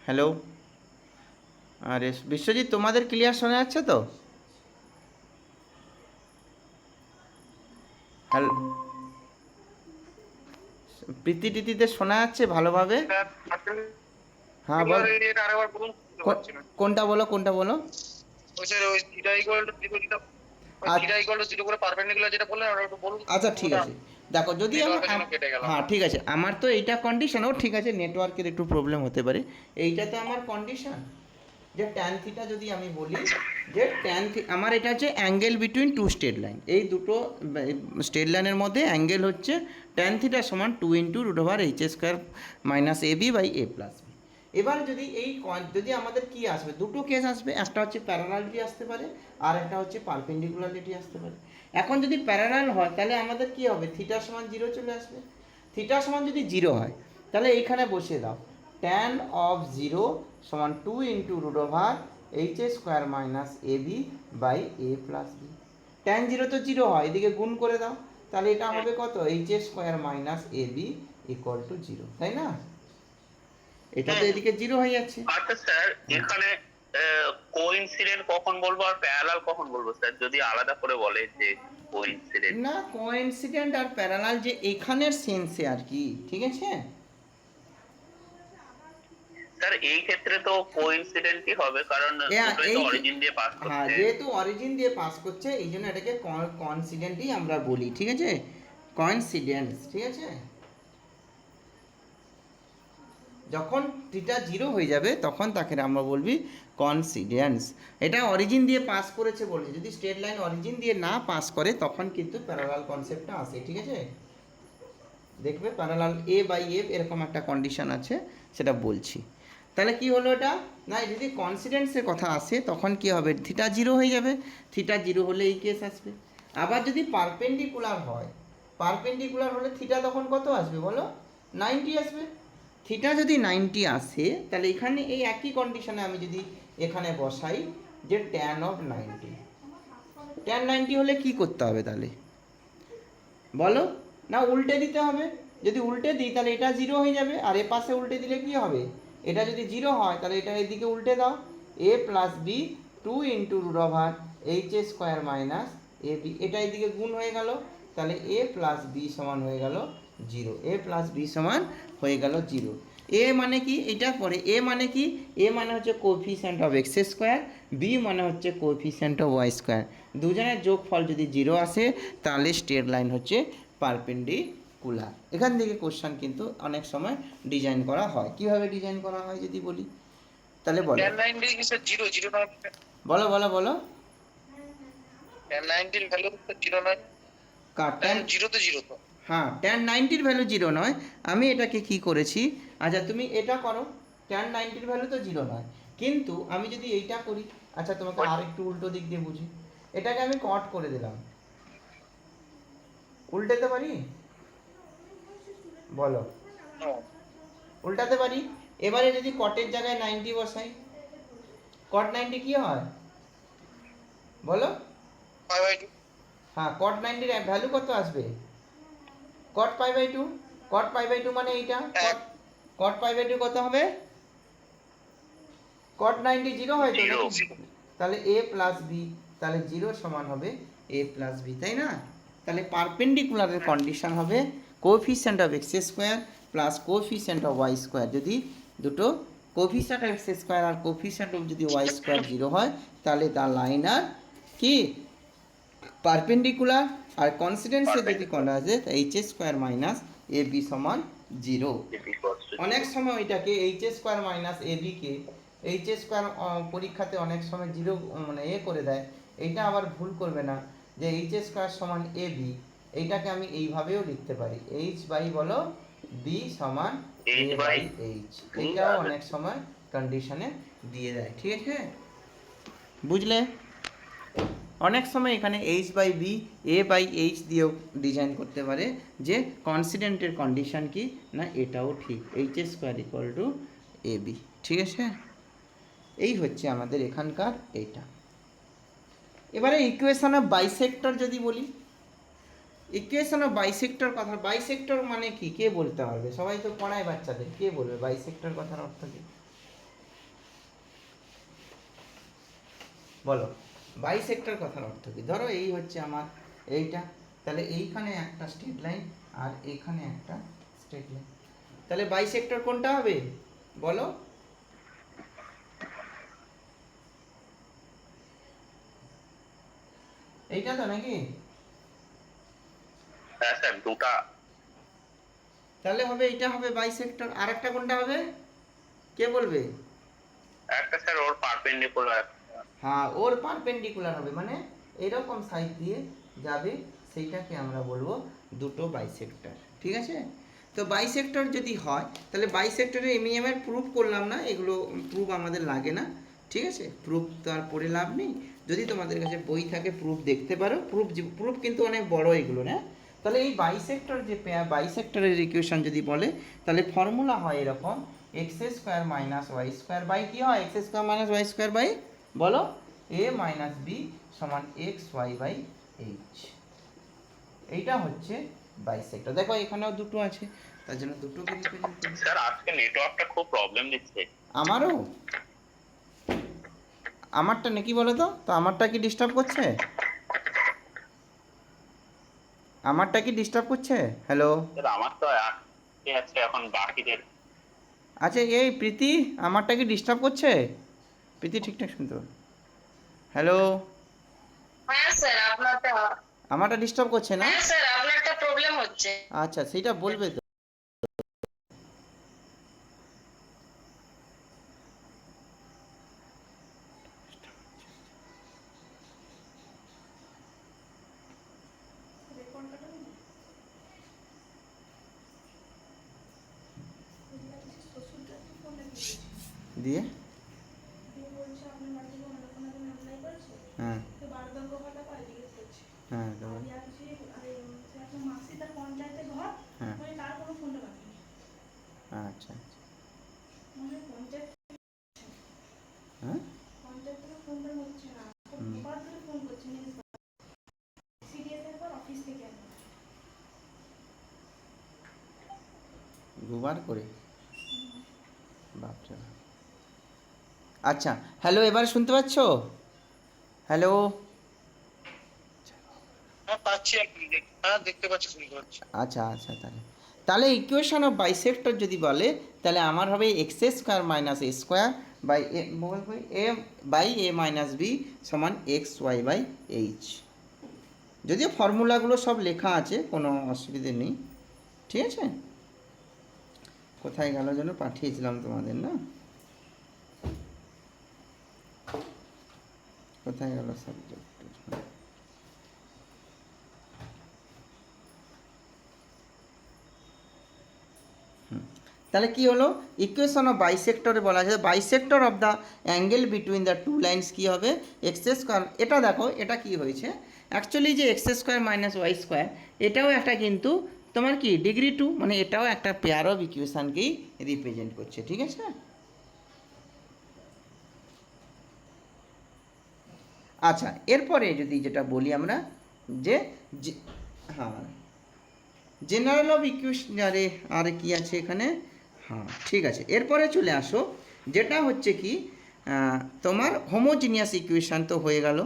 হ্যালো, আরে বিশ্বজিৎ তোমাদের ক্লিয়ার শোনা যাচ্ছে তো? হ্যালো প্রীতি টিতিতে শোনা যাচ্ছে ভালোভাবে? হ্যাঁ বল, আরেকবার বলুন, শুনতে পাচ্ছি না। কোনটা বলো ওই স্যার, ওই থিটা ইকুয়াল টু 0 যেটা, থিটা ইকুয়াল টু 0 করে পারপেন্ডিকুলার যেটা বললেন ওটা একটু বলুন। আচ্ছা ঠিক আছে, দেখো যদি নেটওয়ার্কের জন্য কেটে গেল। হ্যাঁ ঠিক আছে, আমার তো এইটা কন্ডিশন, ও ঠিক আছে নেটওয়ার্কের একটু প্রবলেম হতে পারে। এইটা তো আমার কন্ডিশন যে ট্যান থিটা যদি আমি বলি যে আমার এটা হচ্ছে angle between two straight line, এই দুটো স্ট্রেট লাইনের মধ্যে অ্যাঙ্গেল হচ্ছে ট্যান থিটা সমান 2 into root over H square minus A B by A plus B. এবার যদি যদি আমাদের কি আসবে, দুটো কেস আসবে, একটা হচ্ছে প্যারালালিটি আসতে পারে আর একটা হচ্ছে পারপেন্ডিকুলারিটি আসতে পারে। এখন যদি প্যারালাল হয় তাহলে আমাদের কি হবে, থিটা সমান 0 চলে আসবে। থিটা সমান যদি 0 হয় তাহলে এইখানে বসিয়ে দাও tan অফ 0 সমান 2 into root over H square minus A B by A plus B. tan 0 তো 0 হয়, এদিকে গুণ করে দাও, তাহলে এটা হবে কত H square minus A B equal to 0, তাই না? এটা তো এদিকে 0 হয়ে যাচ্ছে। আচ্ছা স্যার, এখানে কোইন্সিডেন্ট কখন বলবো আর প্যারালাল কখন বলবো স্যার, যদি আলাদা করে বলে যে কোইন্সিডেন্ট? না কোইন্সিডেন্ট আর প্যারালাল যে এখানের সেন্সে আর কি, ঠিক আছে স্যার এই ক্ষেত্রে তো কোইন্সিডেন্টই হবে, কারণ দুটোই তো অরিজিন দিয়ে পাস হ্যাঁ করছে। যেহেতু অরিজিন দিয়ে পাস করছে এই জন্য এটাকে কনসিডেন্টই আমরা বলি, ঠিক আছে, কোইন্সিডেন্স, ঠিক আছে। যখন থিটা 0 হয়ে যাবে তখন তাকে আমরা বলবি কনসিডেন্স। এটা অরিজিন দিয়ে পাস করেছে বলে, যদি স্ট্রেট লাইন অরিজিন দিয়ে না পাস করে তখন কিন্তু প্যারালাল কনসেপ্টটা আসে, ঠিক আছে। দেখবে প্যারালাল এ বাই এফ এরকম একটা কন্ডিশন আছে, সেটা বলছি। তাহলে কি হলো এটা, না যদি কনসিডেন্সের কথা আসে তখন কি হবে, থিটা 0 হয়ে যাবে, থিটা 0 হলে এই কেস আসবে। আবার যদি পারপেন্ডিকুলার হয়, পারপেন্ডিকুলার হলে থিটা তখন কত আসবে বলো, 90 আসবে। থিটা যদি 90 আসে তাহলে এখানে এই একই কন্ডিশনে আমি যদি এখানে বসাই যে tan অফ 90, tan 90 হলে কি করতে হবে তাহলে বলো, না উল্টে দিতে হবে। যদি উল্টে দিই তাহলে এটা 0 হয়ে যাবে, আর এ পাশে উল্টে দিলে কি হবে, এটা যদি 0 হয় তাহলে এটা এদিকে উল্টে দাও, a plus b 2 into root over H square minus A b, এটা এদিকে গুণ হয়ে গেল, তাহলে এ প্লাস বি সমান হয়ে গেল 0, এ প্লাস বি সমান হয়ে গেল 0। এ মানে কি, এটা পরে এ মানে কি, এ মানে হচ্ছে coefficient of x square, B মানে হচ্ছে কোএফিসিয়েন্ট অফ ওয়াই স্কোয়ার, দুজনের যোগফল যদি 0 আসে তাহলে স্ট্রেট লাইন হচ্ছে পারপেন্ডিকুলার। এখান থেকে কোশ্চেন কিন্তু অনেক সময় ডিজাইন করা হয়। কিভাবে ডিজাইন করা হয় যদি বলি, তাহলে বলো tan 90 কি স্যার 0 0 নয়? বলো tan 90 এর ভ্যালু 0 নয়? tan 0 তো 0 তো। হ্যাঁ tan 90 এর ভ্যালু 0 নয়, আমি এটাকে কি করেছি, আচ্ছা তুমি এটা করো, ট্যান 90 ভ্যালু তো 0 নয়, কিন্তু আমি যদি এইটা করি, আচ্ছা তোমাকে আর একটু উল্টো দিক দিয়ে বুঝি, এটাকে আমি কট করে দিলাম, উল্টাতে পারি? বলো, No. উল্টাতে পারি। এবারে যদি কটের জায়গায় 90 বসাই, কট 90 কি হয় বলো? 5/2. হ্যাঁ, কট 90 এর ভ্যালু কত আসবে? Cot pi by two. Cot pi by two মানে এইটা, কট কট পাই বাই টু কত হবে? কট 90 জিরো হয় তো 0। নাকি? তাহলে এ প্লাস বি, তাহলে জিরো সমান হবে এ প্লাস বি, তাই না? তাহলে পারপেন্ডিকুলারের কন্ডিশন হবে coefficient of x square plus coefficient of Y square, যদি দুটো কোএফিসিয়েন্ট অফ এক্স স্কোয়ার আর কোএফিসিয়েন্ট অফ যদি ওয়াই স্কোয়ার জিরো হয়, তাহলে দ্য লাইন আর কি পারপেন্ডিকুলার, আর কনসিডেন্সে যদি করা যায় H square minus A B সমান জিরো। অনেক সময় ওইটাকে এইচ স্কোয়ার মাইনাস এ বিকে এইচ স্কোয়ার পরীক্ষাতে অনেক সময় জিরো মানে এ করে দেয়, এইটা আবার ভুল করবে না যে এইচ স্কোয়ার সমান এ বি, এইটাকে আমি এইভাবেও লিখতে পারি এইচ বাই বলো বি সমান এ বাই এইচ, এইটাও অনেক সময় কন্ডিশনে দিয়ে দেয়, ঠিক আছে? বুঝলে? অনেক সময় এখানে H by B A by H দিয়েও ডিজাইন করতে পারে যে কনসিডেন্টের কন্ডিশন কি না, এটাও ঠিক, H square equal to A B, ঠিক আছে? এই হচ্ছে আমাদের এখানকার এইটা। এবারে ইকুয়েশন অফ বাইসেক্টর যদি বলি, ইকুয়েশন অফ বাইসেক্টর কথা, বাইসেক্টর মানে কি কে বলতে পারবে? সবাই তো পড়ায় বাচ্চাদের, কে বলবে বাইসেক্টর কথার অর্থ কি বলো? বাইসেক্টর কথার অর্থ কি? ধরো এই হচ্ছে আমার এইটা, তাহলে এইখানে একটা স্ট্রেট লাইন আর এখানে একটা স্ট্রেট লাইন, তাহলে বাইসেক্টর কোনটা হবে বলো? এইটা তো নাকি? হ্যাঁ স্যার, দুটা। তাহলে হবে এইটা হবে বাইসেক্টর, আর একটা কোনটা হবে কে বলবে? একটা স্যার ওর পারপেন্ডিকুলার। হ্যাঁ, ওর পারপেন্ডিকুলার হবে, মানে এরকম সাইড দিয়ে যাবে, সেইটাকে আমরা বলবো দুটো বাইসেক্টর, ঠিক আছে? তো বাইসেক্টর যদি হয় তাহলে বাইসেক্টরের এমইএম এর প্রুফ করলাম না, এগুলো প্রুফ আমাদের লাগে না, ঠিক আছে? প্রুফ তো আর পড়ে লাভ নেই, যদি তোমাদের কাছে বই থাকে প্রুফ দেখতে পারো, প্রুফ কিন্তু অনেক বড় এগুলো না। তাহলে এই বাইসেক্টর যে বাইসেক্টরের ইকুয়েশন যদি বলে, তাহলে ফর্মুলা হয় এরকম, X square minus Y square by কি হয়, x square minus Y square by বলো এ মাইনাস বি সমান এক্স ওয়াই বাই এইচ, এইটা হচ্ছে বাইসেক্টর। দেখো এখানেও দুটো আছে, তার জন্য দুটোকে রিপ্রেজেন্ট করি। স্যার আজকে নেটওয়ার্কটা খুব প্রবলেম দিচ্ছে। আমারও, আমারটা নাকি বলো তো, তো আমারটা কি ডিস্টার্ব করছে? আমারটা কি ডিস্টার্ব করছে? হ্যালো, স্যার আমার তো আজকে আছে, এখন বাকিদের। আচ্ছা এই প্রীতি, আমারটা কি ডিস্টার্ব করছে? প্রীতি ঠিকঠাক শুনতে পারো? হ্যালো, হ্যাঁ স্যার আপনারটা, আমারটা ডিস্টার্ব করছে না? হ্যাঁ স্যার আপনার একটা প্রবলেম হচ্ছে। আচ্ছা সেইটা বলবে তো। দিয়ে হ্যাঁ হ্যাঁ তারপর হ্যাঁ আচ্ছা আচ্ছা হ্যাঁ দুবার করে, বাপরে বাপ। আচ্ছা হ্যালো, এবারে শুনতে পাচ্ছ? হ্যালো, হ্যাঁ পাচ্ছি, হ্যাঁ দেখতে পাচ্ছি, শুনতে পাচ্ছি। আচ্ছা আচ্ছা, তাহলে তাহলে ইকুয়েশন অফ বাইসেক্টর যদি বলে, তাহলে আমার হবে x square minus A square by A by A minus B সমান এক্স ওয়াই বাই এইচ। যদিও ফর্মুলাগুলো সব লেখা আছে, কোনো অসুবিধে নেই, ঠিক আছে? কোথায় গেল যেন, পাঠিয়েছিলাম তোমাদের না, কোথায় গেল সাবজেক্ট? তাহলে কি হলো, ইকুয়েশন অফ বাইসেক্টরে বলা আছে bisector of the angle between the two lines কী হবে, এক্স স্কোয়ার। এটা দেখো এটা কি হয়েছে, অ্যাকচুয়ালি যে X square minus Y square এটাও একটা কিন্তু তোমার কি ডিগ্রি টু, মানে এটাও একটা পেয়ার অফ ইকুয়েশানকেই রিপ্রেজেন্ট করছে, ঠিক আছে। আচ্ছা, এরপরে যদি যেটা বলি আমরা যে হ্যাঁ জেনারেল অফ ইকুয়েশন, আরে কি আছে এখানে, হ্যাঁ ঠিক আছে, এরপরে চলে আসো যেটা হচ্ছে কি তোমার হোমোজিনিয়াস ইকুয়েশান তো হয়ে গেল।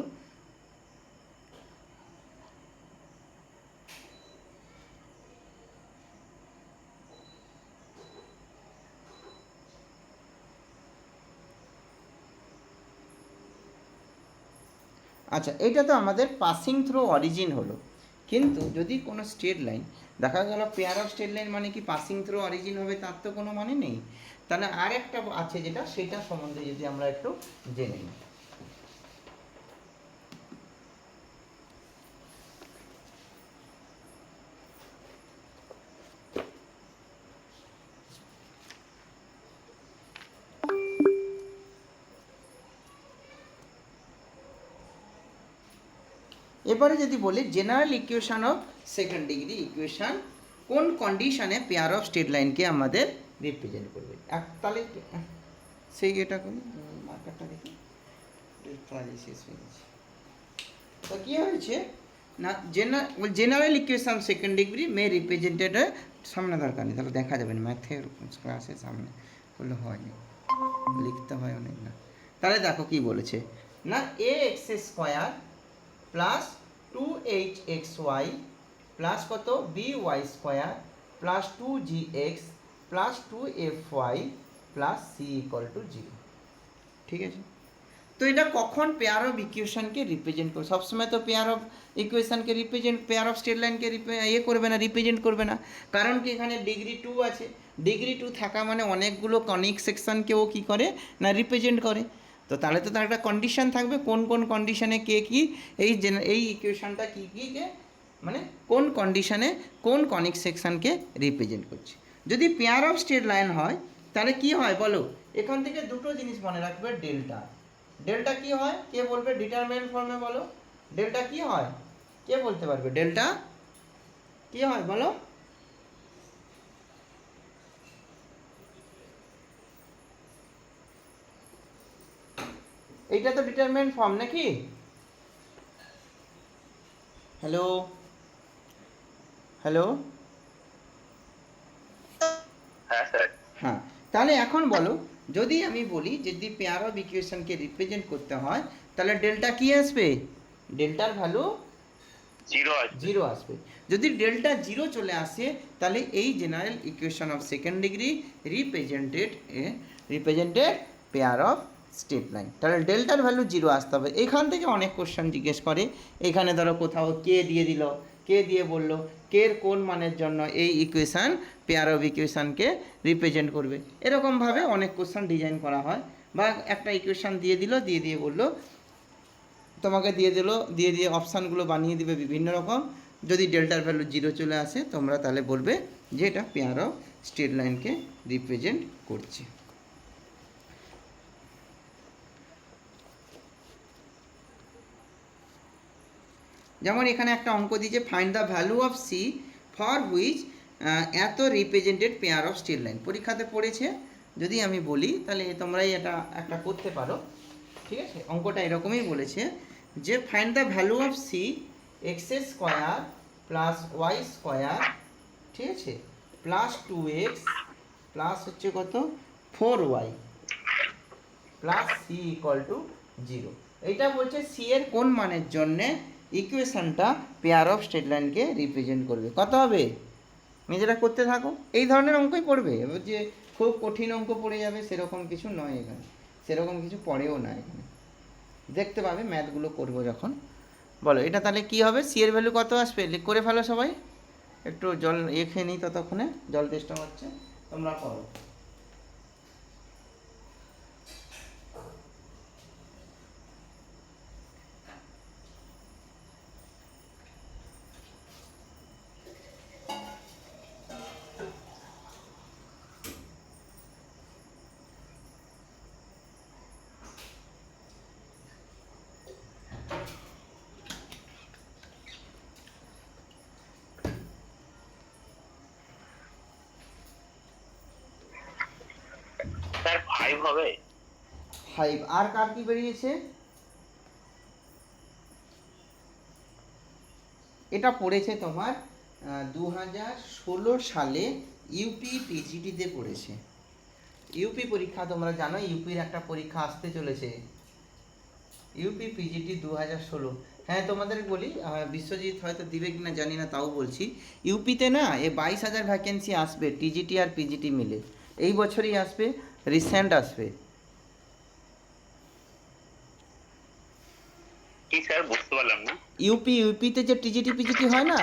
আচ্ছা, এইটা তো আমাদের পাসিং থ্রু অরিজিন হলো, কিন্তু যদি কোনো স্ট্রেট লাইন দেখা গেল পেয়ার অফ স্ট্রেট লাইন মানে কি পাসিং থ্রু অরিজিন হবে, তার তো কোনো মানে নেই। তাহলে আর একটা আছে যেটা, সেটা সম্বন্ধে যদি আমরা একটু জেনে নিই। এবারে যদি বলি general equation of second degree equation কোন কন্ডিশনে পেয়ার অফ স্ট্রেট লাইনকে আমাদের রিপ্রেজেন্ট করবে, তাহলে সেই এটা করি মার্কারটা দেখি, শেষ হয়ে গেছে। তো কী হয়েছে না, জেনারেল ইকুয়েশন সেকেন্ড ডিগ্রি মে রিপ্রেজেন্টেড, সামনে দরকার নেই তাহলে দেখা যাবে না, ম্যাথের ক্লাসের সামনে করলে হয়নি, লিখতে হয় অনেক না। তাহলে দেখো কি বলেছে না, a x square plus 2hxy plus কত by square plus 2gx plus 2fy plus c equal to 0, ঠিক আছে। তো এটা কখন পেয়ার অফ ইকুয়েশনকে রিপ্রেজেন্ট করবে, সবসময় তো পেয়ার অফ ইকুয়েশনকে রিপ্রেজেন্ট, পেয়ার অফ স্ট্রেট লাইনকে করবে না, রিপ্রেজেন্ট করবে না, কারণ কি এখানে ডিগ্রি টু আছে, ডিগ্রি টু থাকা মানে অনেকগুলো কনিক সেকশনকেও কী করে না রিপ্রেজেন্ট করে। তো তাহলে তো তার একটা কন্ডিশন থাকবে, কোন কোন কন্ডিশনে কে কী এই ইকুয়েশনটা কী কীকে মানে কোন কন্ডিশনে কোন কনিক সেকশনকে রিপ্রেজেন্ট করছে। যদি পেয়ার অফ স্ট্রেট লাইন হয় তাহলে কি হয় বলো, এখান থেকে দুটো জিনিস মনে রাখবে, ডেল্টা, ডেল্টা কি হয় কে বলবে, ডিটারমিনেন্ট ফর্মে বলো, ডেল্টা কি হয় কে বলতে পারবে, ডেল্টা কি হয় বলো, এইটা তো ডিটারমিনেন্ট ফর্ম নাকি, হ্যালো হ্যালো হ্যাঁ স্যার। হ্যাঁ, তাহলে এখন বলো যদি আমি বলি যদি পেয়ার অফ ইকুয়েশনকে রিপ্রেজেন্ট করতে হয় তাহলে ডেল্টা কি আসবে, ডেল্টার ভ্যালু 0 আসবে। 0 আসবে। যদি ডেল্টা 0 চলে আসে তাহলে এই general equation of second degree represented pair of straight line, তাহলে ডেল্টার ভ্যালু 0 আসতে হবে। এখান থেকে অনেক কোশ্চেন জিজ্ঞেস করে, এখানে ধরো কোথাও কে দিয়ে দিল, কে দিয়ে বললো কের কোন মানের জন্য এই ইকুয়েশান পেয়ার অফ ইকুয়েশানকে রিপ্রেজেন্ট করবে, এরকমভাবে অনেক কোশ্চেন ডিজাইন করা হয়। বা একটা ইকুয়েশান দিয়ে দিল, দিয়ে বললো তোমাকে দিয়ে অপশানগুলো বানিয়ে দিবে বিভিন্ন রকম, যদি ডেল্টার ভ্যালু 0 চলে আসে তোমরা তাহলে বলবে যে এটা পেয়ার অফ স্ট্রেট লাইনকে রিপ্রেজেন্ট করছে। যেমন এখানে একটা অঙ্ক দিয়েছে, find the value of c for which এত represented pair of straight line, পরীক্ষাতে পড়েছে। যদি আমি বলি তাহলে তোমরাই এটা একটা করতে পারো, ঠিক আছে। অঙ্কটা এরকমই বলেছে যে find the value of C X square plus Y square, ঠিক আছে, প্লাস 2x প্লাস হচ্ছে কত 4y plus c equal to 0। এইটা বলছে সি এর কোন মানের জন্যে ইকুয়েশনটা পেয়ার অফ স্ট্রেট লাইনকে রিপ্রেজেন্ট করবে, কত হবে নিজেরা করতে থাকো, এই ধরনের অঙ্কই পড়বে। এবার যে খুব কঠিন অঙ্ক পড়ে যাবে সেরকম কিছু নয়, এখানে সেরকম কিছু পড়েও না, এখানে দেখতে পাবে ম্যাথগুলো করবো যখন। বলো এটা তাহলে কি হবে, সি এর ভ্যালু কত আসবে, করে ফেলো সবাই, একটু জল খেয়ে নিই ততক্ষণে, জল তেষ্টা হচ্ছে, তোমরা করো। হবে। 5 আর কার কি বেরিয়েছে? এটা পড়েছে তোমার 2016 সালে ইউপি পিজিটিতে পড়েছে। ইউপি পরীক্ষা তোমরা জানো, ইউপির একটা পরীক্ষা আসতে চলেছে, ইউপি পিজিটি 2016। হ্যাঁ তোমাদের বলি, বিশ্বজিৎ হয়তো দিবে কিনা জানি না, তাও বলছি ইউপিতে না 22,000 ভ্যাকেন্সি আসবে টিজিটি আর পিজিটি মিলে, এই বছরই আসবে, রিসেন্ট আসবে। কি স্যার বুঝতে পারলাম না। ইউপিতে যে টিজিটি পিজিটি হয় না,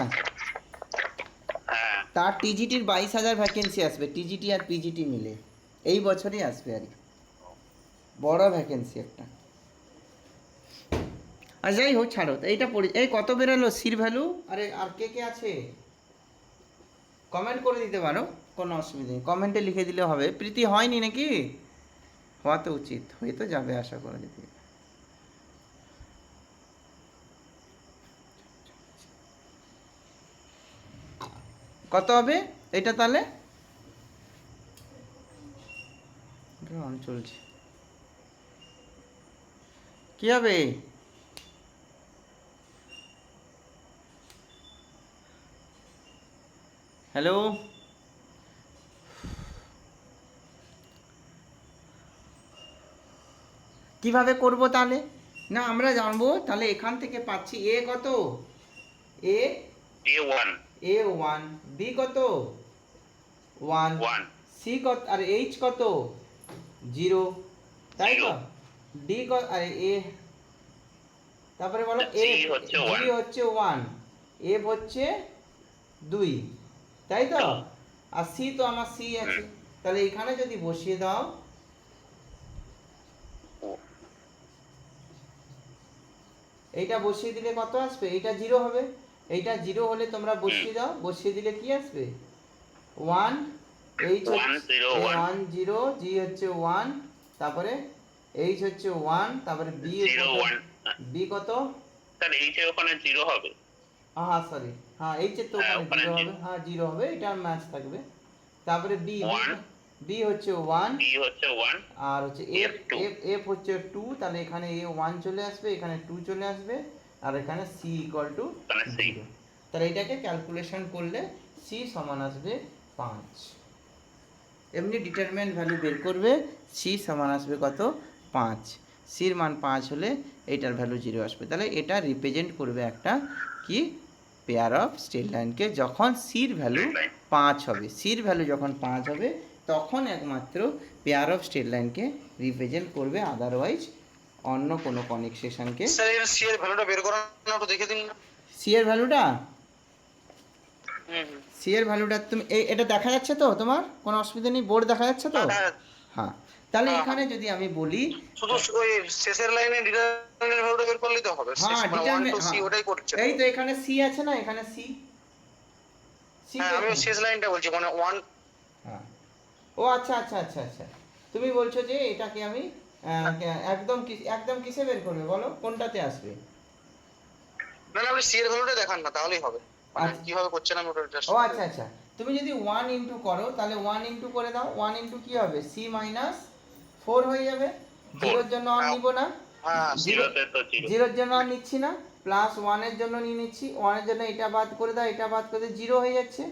হ্যাঁ তার টিজিটির 22,000 ভ্যাকেন্সি আসবে, টিজিটি আর পিজিটি মিলে এই বছরই আসবে আর কি, বড় ভ্যাকেন্সি একটা। আর যাই হোক ছাড়ো, তো এইটা পড়ি। এই কত বেরোলো সির ভ্যালু? আরে আর কে কে আছে কমেন্ট করে দিতে পারো, কোনো অসুবিধা নেই, কমেন্টে লিখে দিলে হবে। প্রীতি হয়নি নাকি? হওয়া তো উচিত, হয়ে তো যাবে আশা করা যেতে। কত হবে এটা তাহলে? অন চলছে, কি হবে? হ্যালো, কিভাবে করব তাহলে? না আমরা জানবো তাহলে, এখান থেকে পাচ্ছি এ কত, এ A1 A1, বি কত 1, 1 সি কত আর এইচ কত 0, তাই তো? 0 ডি কত আর এ, তারপরে বলো এ, G হচ্ছে জি 1 হচ্ছে 1, এফ হচ্ছে 2, তাই তো? আর সি তো আমার সি আছে, তাহলে এখানে যদি বসিয়ে দাও, এইটা বসিয়ে দিলে কত আসবে? এইটা 0 হবে, এইটা 0 হলে তোমরা বসিয়ে দাও, বসিয়ে দিলে কি আসবে? 1, এইচ 1 0 1 1 0, জি হচ্ছে 1, তারপরে এইচ হচ্ছে 1, তারপরে বি 0 কত, 1 বি কত? স্যার এইচ এর ওখানে 0 হবে। হ্যাঁ সরি, হ্যাঁ এইচ এর তো হ্যাঁ, ওখানে ওখানে 0 হবে, zero। হ্যাঁ 0 হবে, এটা ম্যাচ থাকবে। তারপরে বি, 1 বি হচ্ছে 1, B হচ্ছে 1 আর হচ্ছে এফ, F 2 এফ হচ্ছে 2, তাহলে এখানে এ 1 চলে আসবে, এখানে 2 চলে আসবে, আর এখানে সি ইকুয়াল টু তাহলে C 0। তাহলে এটাকে ক্যালকুলেশন করলে সি সমান আসবে 5। এমনি ডিটারমিনেন্ট ভ্যালু বের করবে, সি সমান আসবে কত 5, সির মান 5 হলে এইটার ভ্যালু 0 আসবে। তাহলে এটা রিপ্রেজেন্ট করবে একটা কি পেয়ার অফ স্ট্রেট লাইনকে, যখন সির ভ্যালু Straight line। 5 হবে, সির ভ্যালু যখন 5 হবে তখন একমাত্র পেয়ার অফ স্ট্রেট লাইনকে রিপ্রেজেন্ট করবে, আদারওয়াইজ অন্য কোনো কনেক্সেশনকে। স্যার এর সি এর ভ্যালুটা বের করানো একটু দেখে দিন না। সি এর ভ্যালুটা, হুম সি এর ভ্যালুটা তুমি এটা দেখা যাচ্ছে তো তোমার? কোনো অসুবিধা নেই, বোর্ড দেখা যাচ্ছে তো? হ্যাঁ, হ্যাঁ, তাহলে হ্যাঁ, এখানে যদি আমি বলি, শুধু ওই শেষের লাইনে ডিটারমিনেন্ট ভ্যালুটা বের করলেই তো হবে। হ্যাঁ মানে 1 টু সি ওটাই করছে। এই তো এখানে সি আছে না, এখানে সি, সি হ্যাঁ আমি ওই শেষ লাইনটা বলছি, মানে 1। হ্যাঁ, ও আচ্ছা আচ্ছা আচ্ছা আচ্ছা, তুমি বলছো যে এটাকে আমি একদম কিসে বের করবে বলো, কোনটাতে আসবে? না না আপনি সি এর ভ্যালুটা দেখান না, তাহলেই হবে। মানে আচ্ছা। কিভাবে করছেন আমি ওটা জাস্ট। ও আচ্ছা আচ্ছা, তুমি যদি 1 ইন্টু করো তাহলে 1 ইন্টু করে দাও, 1 ইন্টু কি হবে, সি মাইনাস 4 হয়ে যাবে, জিরোর জন্য আর নিব না, হ্যাঁ 0 তে তো 0 জিরোর জন্য আর নিচ্ছি না, প্লাস 1 এর জন্য নিয়ে নিচ্ছি, 1 এর জন্য এটা বাদ করে দাও, এটা বাদ করে 0 হয়ে যাচ্ছে,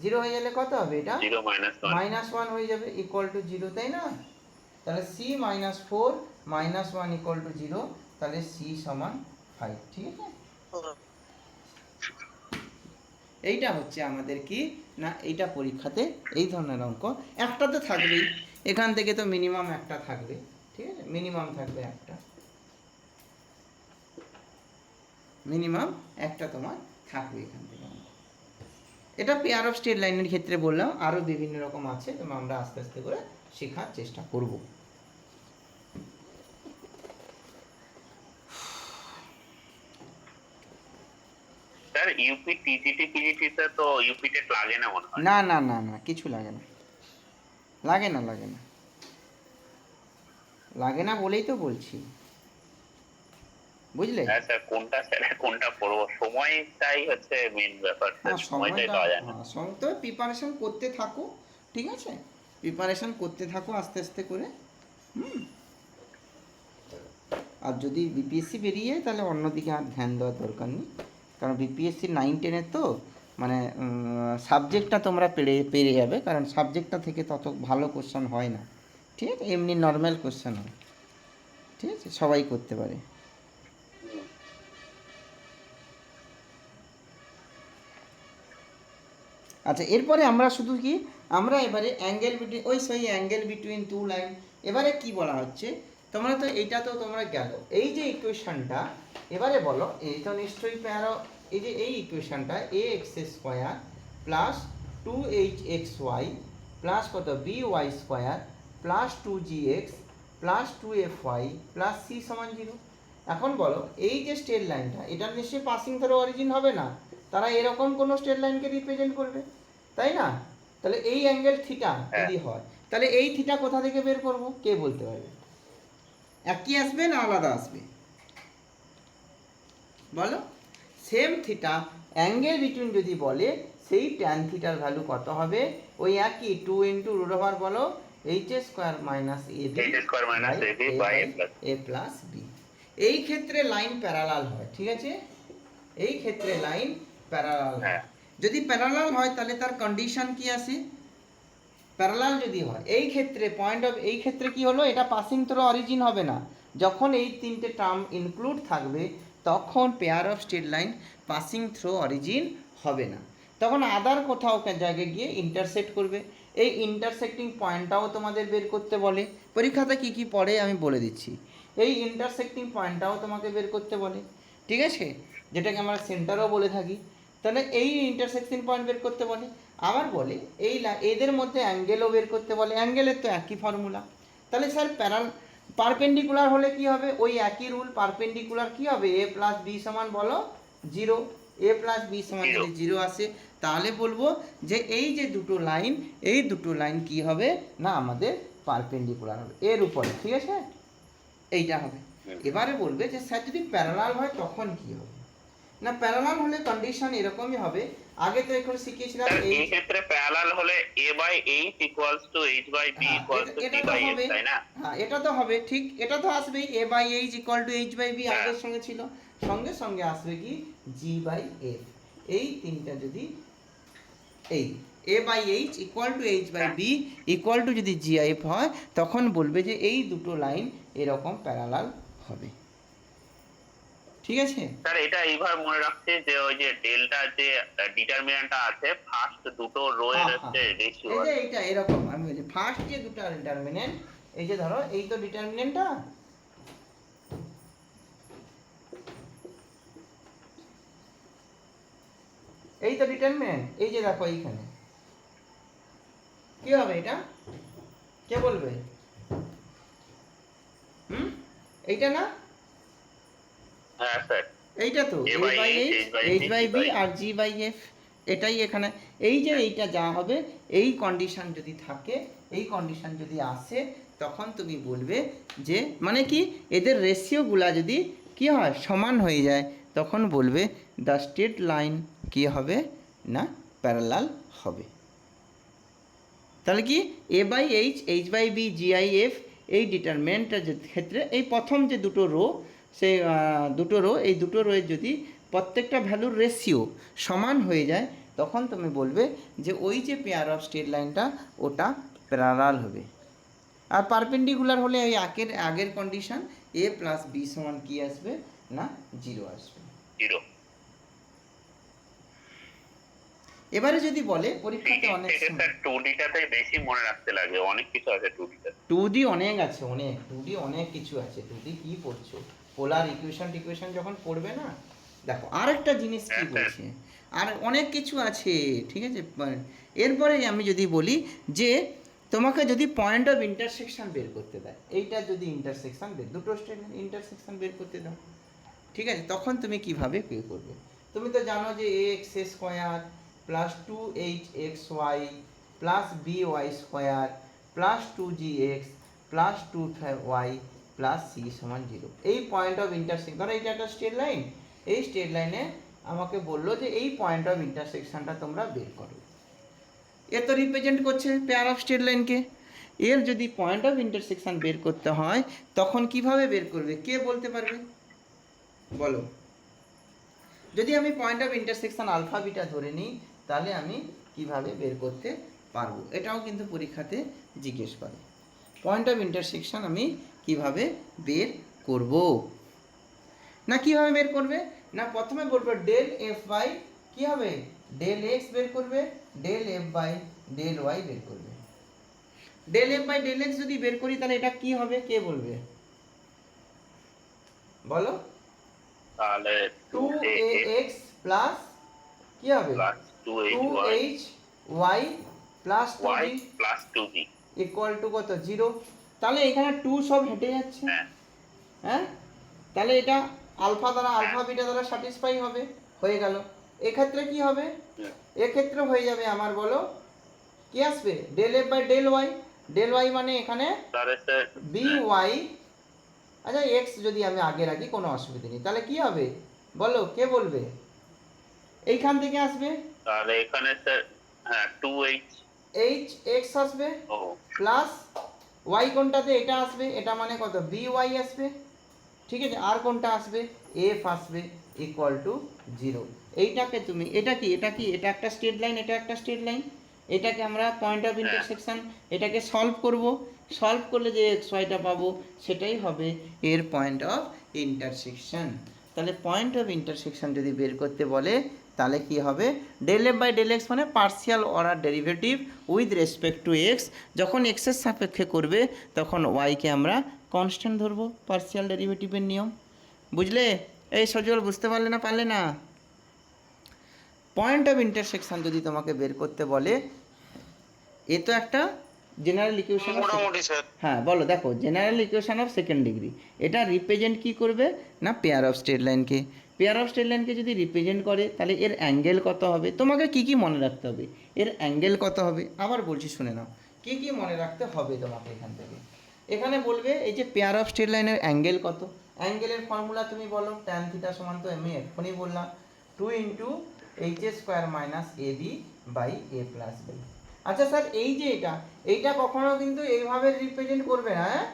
0 হয়ে গেলে কত হবে এটা? 0 -1 -1 হয়ে যাবে, ইকুয়াল টু 0, তাই না? তাহলে c minus 4 minus 1 equal to 0, তাহলে c সমান 5, ঠিক আছে? এইটা হচ্ছে আমাদের কি না, এইটা পরীক্ষাতে এই ধরনের অঙ্ক একটা তো থাকবেই, এখান থেকে তো মিনিমাম একটা থাকবে, ঠিক আছে? মিনিমাম থাকবে একটা, মিনিমাম একটা তোমার থাকবে এখান থেকে অঙ্ক। এটা পেয়ার অফ স্ট্রেট লাইনের ক্ষেত্রে বললাম, আরও বিভিন্ন রকম আছে, তোমার আমরা আস্তে আস্তে করে শেখার চেষ্টা করব। স্যার ইউপি টিজিটি পিজিটি তে তো ইউপি টেট লাগে না মনে হয়। না না না না, কিছু লাগে না, লাগে না, লাগে না, লাগে না বলেই তো বলছি, বুঝলে? হ্যাঁ স্যার, কোনটা পড়বো, সময়টাই হচ্ছে মেন ব্যাপার স্যার, হ্যাঁ সময়টাই সময়টা, পাওয়া যায় না। হ্যাঁ সময় তো প্রিপারেশন করতে থাকো, ঠিক আছে? প্রিপারেশন করতে থাকো আস্তে আস্তে করে, আর যদি বিপিএসসি বেরিয়ে যায় তাহলে অন্যদিকে আর ধ্যান দেওয়ার দরকার নেই, কারণ বিপিএসসি 9-10-এর তো মানে সাবজেক্টটা তোমরা পেরে যাবে, কারণ সাবজেক্টটা থেকে তত ভালো কোশ্চেন হয় না, ঠিক আছে, এমনি নর্মাল কোশ্চেন হয়, ঠিক আছে, সবাই করতে পারে। আচ্ছা, এরপরে আমরা শুধু কি আমরা এবারে angle between angle between two line, এবারে কি বলা হচ্ছে, তোমরা তো এইটা তো তোমরা গেল এই যে ইকুয়েশনটা, এবারে বলো এই তো নিশ্চয়ই প্যারো, এই যে এই ইকুয়েশনটা a x square plus 2hxy plus কত by square plus 2gx plus 2fy plus c সমান 0। এখন বলো এই যে স্ট্রেট লাইনটা, এটা নিশ্চয়ই পাসিং থ্রু অরিজিন হবে না, তারা এরকম কোনো স্ট্রেট লাইনকে রিপ্রেজেন্ট করবে, তাই না? তাহলে এই অ্যাঙ্গেল থিটা যদি হয়, তাহলে এই থিটা কোথা থেকে বের করব, কে বলতে পারবে? একই আসবে না আলাদা আসবে বলো? সেম থিটা অ্যাঙ্গেল বিটুইন যদি বলে, সেই ট্যান থিটার ভ্যালু কত হবে? ওই একই 2 ইন্টু রুট ওভার বলো এইচ স্কোয়ার মাইনাস এ প্লাস বি। এই ক্ষেত্রে লাইন প্যারালাল হয়, ঠিক আছে, এই ক্ষেত্রে লাইন প্যারালাল হয়। যদি প্যারালাল হয় তাহলে তার কন্ডিশন কি আসে? প্যারালাল যদি হয় এই ক্ষেত্রে পয়েন্ট অফ, এই ক্ষেত্রে কি হলো, এটা পাসিং থ্রু অরিজিন হবে না, যখন এই তিনটে টার্ম ইনক্লুড থাকবে তখন pair of straight line passing through origin হবে না, তখন আদার কোথাও জায়গায় গিয়ে ইন্টারসেক্ট করবে। এই ইন্টারসেক্টিং পয়েন্টটাও তোমাদের বের করতে বলে, পরীক্ষাতে কি কি পড়ে আমি বলে দিচ্ছি। এই ইন্টারসেক্টিং পয়েন্টটাও তোমাকে বের করতে বলে, ঠিক আছে, যেটাকে আমরা সেন্টারও বলে থাকি। তাহলে এই ইন্টারসেকশন পয়েন্ট বের করতে বলে, আবার বলে এই এদের মধ্যে অ্যাঙ্গেলও বের করতে বলে, অ্যাঙ্গেলের তো একই ফর্মুলা। তাহলে স্যার পারপেন্ডিকুলার হলে কি হবে? ওই একই রুল, পারপেন্ডিকুলার কি হবে? এ প্লাস বি সমান বলো 0, এ প্লাস বি সমান যদি 0 আসে তাহলে বলবো যে এই যে দুটো লাইন, এই দুটো লাইন কি হবে না আমাদের পারপেন্ডিকুলার হবে এর উপরে, ঠিক আছে, এইটা হবে। এবারে বলবে যে স্যার যদি প্যারালাল হয় তখন কি হবে? না প্যারালাল হলে কন্ডিশন এরকমই হবে, আগে তো এখন শিখিয়েছিলাম এই ক্ষেত্রে প্যারালাল হলে a by h equals to h by b equals to c by f, তাই না? হ্যাঁ, এটা তো হবে, ঠিক, এটা তো আসবেই, a by h equal to h by b আগের সঙ্গে ছিল, সঙ্গে সঙ্গে আসবে কি g by f। এই তিনটা যদি এই a by h equal to h by b equal to যদি gif হয় তখন বলবে যে এই দুটো লাইন এরকম প্যারালাল হবে, ঠিক আছে স্যার? এটা এইভাবে মনে রাখছে যে ওই যে ডেল্টা যে ডিটারমিন্যান্টটা আছে, ফার্স্ট দুটো রো এর হচ্ছে রেশিও, এই যে এইটা এরকম আমি বলছি ফার্স্ট যে দুটো ডিটারমিন্যান্ট, এই যে ধরো এই তো ডিটারমিন্যান্টটা, এই তো ডিটারমিন্যান্ট, এই যে দেখো এইখানে কি হবে, এটা কে বলবে? এইটা না, হ্যাঁ স্যার, এইটা তো a by h by b R g by f, এটাই এখানে। এই যে এইটা যা হবে, এই কন্ডিশন যদি থাকে, এই কন্ডিশন যদি আসে তখন তুমি বলবে যে মানে কি এদের রেশিওগুলা যদি কি হয় সমান হয়ে যায় তখন বলবে দ্য স্ট্রেট লাইন কি হবে না প্যারালাল হবে। তাহলে কি a by h, h by b, gif এই ডিটারমিনেন্টের ক্ষেত্রে এই প্রথম যে দুটো রো, সেই দুটো রো, এই দুটো রোয়ের যদি প্রত্যেকটা ভ্যালুর রেশিও সমান হয়ে যায় তখন তুমি বলবে যে ওই যে পেয়ার অফ স্ট্রেট লাইনটা ওটা প্যারালাল হবে। আর পারপেন্ডিকুলার হলে ওই আগের কন্ডিশন a প্লাস বি সমান কি আসবে না 0 আসবে। 0। এবারে যদি বলে পরীক্ষাতে অনেক স্যার 2D টাতে বেশি মনে রাখতে লাগে, অনেক কিছু আছে 2D তে। 2D অনেক আছে, অনেক 2D অনেক কিছু আছে। 2D কি পড়ছো, পোলার ইকুয়েশন যখন পড়বে না, দেখো আরেকটা জিনিস কি বলছে, আর অনেক কিছু আছে, ঠিক আছে। এরপরে আমি যদি বলি যে তোমাকে যদি পয়েন্ট অফ ইন্টারসেকশন বের করতে দেয়, এইটা যদি ইন্টারসেকশন দুটো স্ট্রেট ইন্টারসেকশন বের করতে দাও, ঠিক আছে, তখন তুমি কিভাবে পে করবে? তুমি তো জানো যে X square plus 2hxy plus by square plus 2gx plus 2y plus c সমান 0। এই পয়েন্ট অফ ইন্টারসেকশন, ধরো এইটা একটা স্ট্রেট লাইন, এই স্ট্রেট লাইনে আমাকে বললো যে এই পয়েন্ট অফ ইন্টারসেকশনটা তোমরা বের করো। এ তো রিপ্রেজেন্ট করছে পেয়ার অফ স্ট্রেট লাইনকে। এর যদি পয়েন্ট অফ ইন্টারসেকশন বের করতে হয় তখন কিভাবে বের করবে, কে বলতে পারবে বলো? যদি আমি point of intersection alpha beta ধরে নিই তাহলে আমি কিভাবে বের করতে পারবো, এটাও কিন্তু পরীক্ষাতে জিজ্ঞেস করে। পয়েন্ট অফ ইন্টারসেকশন আমি কিভাবে বের করব, না কিভাবে বের করবে, না প্রথমে বলবো ডেল এফ বাই কী হবে, ডেল এক্স বের করবে, del F by del Y বের করবে। Del F by del X যদি বের করি তাহলে এটা কি হবে, কে বলবে বলো? তাহলে 2ax প্লাস কি হবে, plus 2hy 2hy plus 2b plus 2b equal to কত 0। তাহলে এখানে 2 সব হেঁটে যাচ্ছে, হ্যাঁ হ্যাঁ, তাহলে এটা আলফা দ্বারা আলফা বিটা দ্বারা স্যাটিসফাই হবে, হয়ে গেল। এক্ষেত্রে কি হবে, এক্ষেত্রে হয়ে যাবে আমার বলো কি আসবে, del F by del Y, del Y মানে এখানে তাহলে স্যার বি ওয়াই, আচ্ছা এক্স যদি আমি আগে রাখি কোনো অসুবিধা নেই, তাহলে কি হবে বলো, কে বলবে? এইখান থেকে আসবে তাহলে এখানে স্যার হ্যাঁ 2h এইচ এক্স আসবে ও প্লাস ওয়াই কোনটাতে, এটা আসবে, এটা মানে কত বি ওয়াই আসবে, ঠিক আছে, আর কোনটা আসবে এফ আসবে ইকুয়াল টু 0। এইটাকে তুমি, এটা কি, এটা কি, এটা একটা স্ট্রেট লাইন, এটা একটা স্ট্রেট লাইন, এটাকে আমরা পয়েন্ট অফ ইন্টারসেকশন, এটাকে সলভ করব, সলভ করলে যে এক্স ওয়াইটা পাবো সেটাই হবে এর পয়েন্ট অফ ইন্টারসেকশন। তাহলে পয়েন্ট অফ ইন্টারসেকশন যদি বের করতে বলে তাহলে কি হবে, del F by del x মানে partial order derivative with respect to x, যখন এক্সের সাপেক্ষে করবে তখন ওয়াইকে আমরা কনস্ট্যান্ট ধরবো, পার্সিয়াল ডেরিভেটিভের নিয়ম, বুঝলে? এই সজল বুঝতে পারলে না, পারলে না? পয়েন্ট অফ ইন্টারসেকশন যদি তোমাকে বের করতে বলে, এ তো একটা জেনারেল ইকুয়েশন, মোটামুটি স্যার। হ্যাঁ বলো, দেখো general equation of second degree, এটা রিপ্রেজেন্ট কি করবে না পেয়ার অফ স্ট্রেট লাইনকে, পেয়ার অফ স্ট্রেট লাইনকে যদি রিপ্রেজেন্ট করে তাহলে এর অ্যাঙ্গেল কত হবে, তোমাকে কি কি মনে রাখতে হবে, এর অ্যাঙ্গেল কত হবে, আবার বলছি শুনে নাও কি কি মনে রাখতে হবে তোমাকে এখান থেকে। এখানে বলবে এই যে পেয়ার অফ স্ট্রেট লাইনের অ্যাঙ্গেল কত, অ্যাঙ্গেলের ফর্মুলা তুমি বলো, ট্যান থিটা সমান তো আমি এক্ষুনি বললাম 2 into H square minus A B by A plus B. আচ্ছা স্যার এই যে এইটা কখনো কিন্তু এইভাবে রিপ্রেজেন্ট করবে না, হ্যাঁ,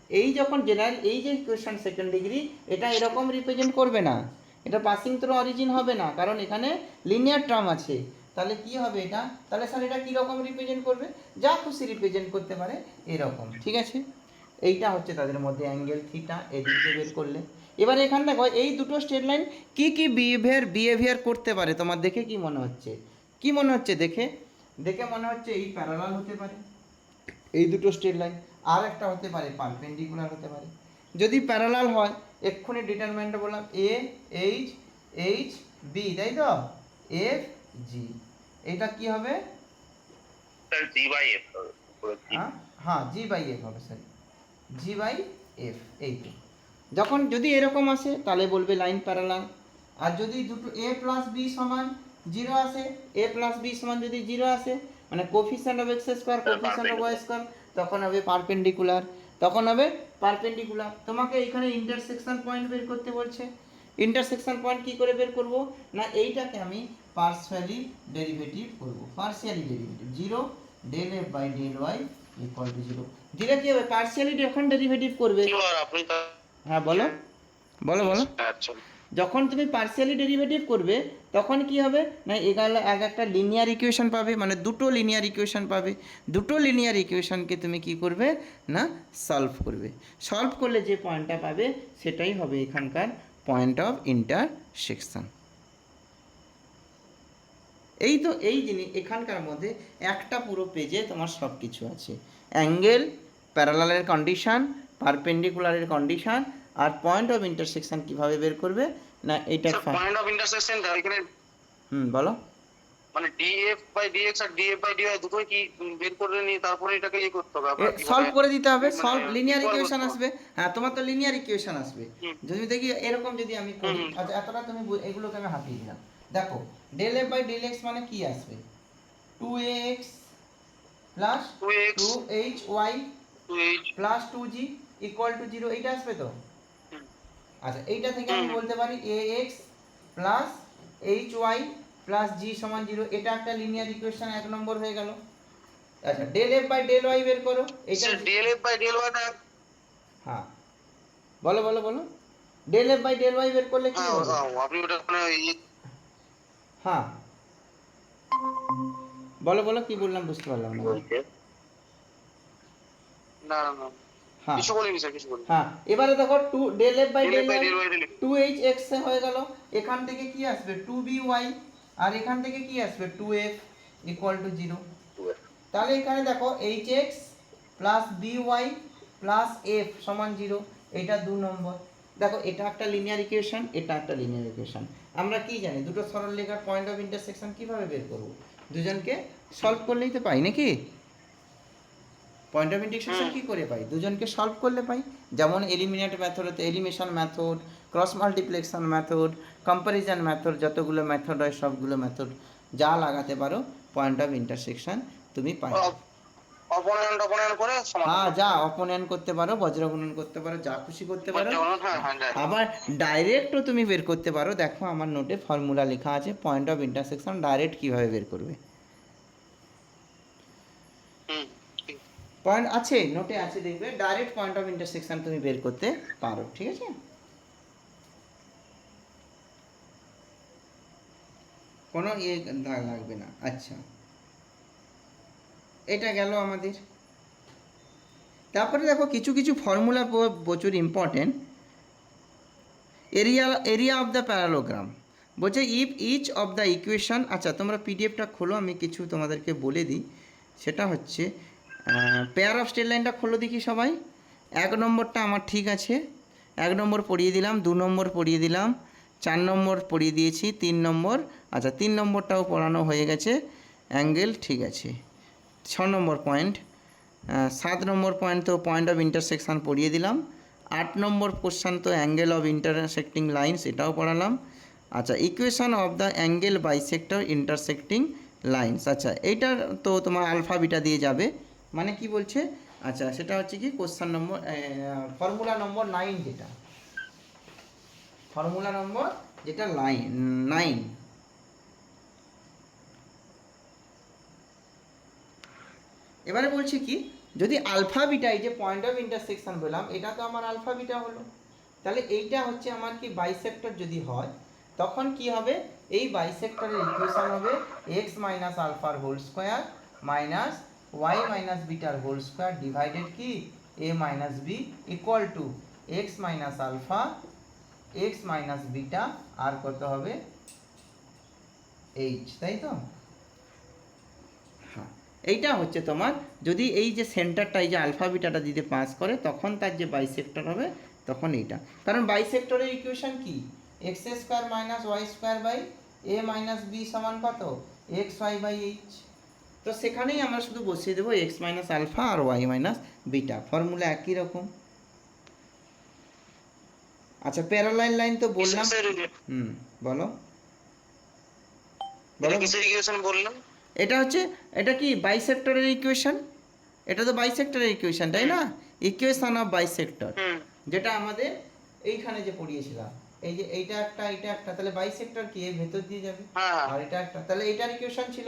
এই যখন জেনারেল এই যে ইকুয়েশন সেকেন্ড ডিগ্রি এটা এরকম রিপ্রেজেন্ট করবে না, এটা পাসিং থ্রু অরিজিন হবে না, কারণ এখানে লিনিয়ার টার্ম আছে। তাহলে কি হবে এটা, তাহলে স্যার এটা কীরকম রিপ্রেজেন্ট করবে, যা খুশি রিপ্রেজেন্ট করতে পারে এরকম, ঠিক আছে। এইটা হচ্ছে তাদের মধ্যে অ্যাঙ্গেল থিটা, এদিকে বের করলে। এবার এখান দেখো এই দুটো স্ট্রেট লাইন কী কী বিহেভিয়ার করতে পারে, তোমার দেখে কি মনে হচ্ছে, কি মনে হচ্ছে দেখে, দেখে মনে হচ্ছে এই প্যারালাল হতে পারে এই দুটো স্ট্রেট লাইন, আর একটা হতে পারে পারপেন্ডিকুলার হতে পারে। যদি প্যারালাল হয় এক্ষুনি ডিটারমিনেন্টটা বললাম এ এইচ এইচ বি, তাই তো, এফ জি, এটা কি হবে স্যার g বাই f হবে পুরো g। হ্যাঁ জি বাই এফ হবে স্যার, জি বাই এফ। এই তো যখন যদি এরকম আসে তাহলে বলবে লাইন প্যারালাল, আর যদি দুটো এ প্লাস বি সমান 0 আসে, এ প্লাস বি সমান যদি 0 আসে মানে coefficient of x square coefficient of Y square, তখন হবে পারপেন্ডিকুলার, তখন হবে পারপেন্ডিকুলার। তোমাকে এখানে ইন্টারসেকশন পয়েন্ট বের করতে বলছে, ইন্টারসেকশন পয়েন্ট কি করে বের করব, না এইটাকে আমি পার্সিয়ালি ডেরিভেটিভ করব, partially derivative 0 del F by del Y equal to 0, দিলে কি হবে পার্সিয়ালি যখন ডেরিভেটিভ করবে, এবার আপনি হ্যাঁ বলো বলো বলো, আচ্ছা যখন তুমি পার্সিয়ালি ডেরিভেটিভ করবে তখন কি হবে না এগুলো একটা লিনিয়ার ইকুয়েশন পাবে, মানে দুটো লিনিয়ার ইকুয়েশন পাবে, দুটো লিনিয়ার ইকুয়েশনকে তুমি কি করবে না সলভ করবে, সলভ করলে যে পয়েন্টটা পাবে সেটাই হবে এখানকার পয়েন্ট অফ ইন্টারসেকশন। এই তো এই জিনিস এখানকার মধ্যে একটা পুরো পেজে তোমার সব কিছু আছে, অ্যাঙ্গেল, প্যারালালের কন্ডিশন, পারপেন্ডিকুলারের কন্ডিশন, আর পয়েন্ট অফ ইন্টারসেকশন কিভাবে বের করবে না এটা পয়েন্ট অফ ইন্টারসেকশন এখানে বলো, মানে df বাই dx আর df বাই dy দুটোই কি বের করে নিয়ে তারপরে এটাকে করতে হবে, আপনার কি সলভ করে দিতে হবে, মানে সলভ লিনিয়ার equal ইকুয়েশন করতে আসবে, হ্যাঁ তোমার তো লিনিয়ার ইকুয়েশন আসবে। যদি দেখি এরকম যদি আমি করি, হুম। আচ্ছা এতটা তুমি এগুলোকে আমি হাতিয়ে দিলাম, দেখো del F by del x মানে কি আসবে 2ax plus 2x 2hy 2h plus 2g equal to 0, এইটা আসবে তো। আচ্ছা এইটা থেকে আমি বলতে পারি ax plus hy plus g সমান 0, এটা একটা লিনিয়ার ইকুয়েশন 1 নম্বর হয়ে গেল। আচ্ছা del F by del Y বের করো এটা। Sir del F by del ওয়াইটা, হ্যাঁ বলো বলো বলো, del F by del Y বের করলে কি হ্যাঁ হবে? আপনি ওটা মানে হ্যাঁ বলো বলো কি বললাম বুঝতে পারলাম না। বলছে না না না হ্যাঁ কিছু বলিনি স্যার, কিছু বলিনি। হ্যাঁ এবারে দেখো two del F by del del F by y del ওয়াইটা লিখুন। টু এইচ এক্স হয়ে গেল, এখান থেকে কি আসবে টু বি ওয়াই, আর এখান থেকে কি আসবে two F equal to zero. তাহলে এখানে দেখো H X plus B Y plus F সমান জিরো, এটা 2 নম্বর। দেখো এটা একটা লিনিয়ার ইকুয়েশন, এটা একটা লিনিয়ার ইকুয়েশন। আমরা কি জানি দুটো সরলরেখার পয়েন্ট অফ ইন্টারসেকশন কিভাবে বের করব? দুজনকে সলভ করলেই তো পাই নাকি? পয়েন্ট অফ ইন্টারসেকশন কি করে পাই? দুজনকে সলভ করলে পাই। যেমন এলিমিনেট মেথড হতে elimination method, cross multiplication method, comparison method, যতগুলো মেথড হয় সবগুলো মেথড যা লাগাতে পারো পয়েন্ট অফ ইন্টারসেকশন তুমি পাই। অপনয়ন করে সমাধান হ্যাঁ করতে যা হবে। অপনয়ন করতে পারো, বজ্রগুণন করতে পারো, যা খুশি করতে পারো। বজ্রগুণন, হ্যাঁ হ্যাঁ জানি। আবার ডাইরেক্টও তুমি বের করতে পারো। দেখো আমার নোটে ফর্মুলা লেখা আছে পয়েন্ট অফ ইন্টারসেকশন ডাইরেক্ট কিভাবে বের করবে। হুম ঠিক। পয়েন্ট আছে নোটে আছে, দেখবে ডাইরেক্ট পয়েন্ট অফ ইন্টারসেকশন তুমি বের করতে পারো, ঠিক আছে? কোনো ইয়ে দাগ লাগবে না। আচ্ছা এটা গেল আমাদের। তারপরে দেখো কিছু কিছু ফর্মুলা প্রচুর important. Area of the parallelogram বলছে if each of the equation. আচ্ছা তোমরা পিডিএফটা খোলো, আমি কিছু তোমাদেরকে বলে দিই। সেটা হচ্ছে পেয়ার অফ স্ট্রেট লাইনটা খোলো দেখি সবাই। 1 নম্বরটা আমার ঠিক আছে, 1 নম্বর পড়িয়ে দিলাম, 2 নম্বর পড়িয়ে দিলাম, 4 নম্বর পড়িয়ে দিয়েছি, 3 নম্বর। আচ্ছা 3 নম্বরটাও পড়ানো হয়ে গেছে, অ্যাঙ্গেল ঠিক আছে। 6 নম্বর পয়েন্ট, 7 নম্বর পয়েন্ট তো পয়েন্ট অফ ইন্টারসেকশান পড়িয়ে দিলাম। 8 নম্বর কোশ্চান তো অ্যাঙ্গেল অফ ইন্টারসেক্টিং লাইন্স, এটাও পড়ালাম। আচ্ছা equation of the angle bisector intersecting lines. আচ্ছা এইটার তো তোমার আলফা বিটা দিয়ে যাবে, মানে কি বলছে? আচ্ছা সেটা হচ্ছে কি কোশ্চান নম্বর ফর্মুলা নম্বর 9, যেটা ফর্মুলা নম্বর যেটা 9। এবারে বলছি কি, যদি আলফা বিটা, এই যে পয়েন্ট অফ ইন্টারসেকশন বললাম, এটা তো আমার আলফা বিটা হলো। তাহলে এইটা হচ্ছে আমার কি বাইসেক্টর যদি হয়, তখন কি হবে? এই বাইসেক্টরের ইকুয়েশন হবে এক্স মাইনাস আলফার whole square minus y minus বিটার হোল স্কোয়ার ডিভাইডেড কি a minus b equal to x minus alpha x minus beta আর কত হবে এইচ, তাই তো? হ্যাঁ এইটা হচ্ছে তোমার, যদি এই যে সেন্টারটা এই যে আলফা বিটাটা দিতে পাস করে, তখন তার যে বাইসেক্টর হবে তখন এইটা। কারণ বাইসেক্টরের ইকুয়েশন কি? X square minus Y square by A minus B সমান কত? X Y by H. তো সেখানেই আমরা শুধু বসিয়ে দেবো এক্স মাইনাস আলফা আর ওয়াই মাইনাস বিটা, ফর্মুলা একই রকম। আচ্ছা প্যারালাল লাইন তো বললাম। হুম বলো বলো। কিসের ইকুয়েশন বললেন? এটা হচ্ছে, এটা কি বাইসেক্টরের ইকুয়েশন? এটা তো বাইসেক্টরের ইকুয়েশন তাই না? ইকুয়েশন অফ বাইসেক্টর, যেটা আমাদের এইখানে যে পড়িয়েছিলাম। এই যে এইটা একটা এইটা একটা, তাহলে বাইসেক্টর কি এর ভেতর দিয়ে যাবে, আর এটা একটা, তাহলে এইটার ইকুয়েশন ছিল।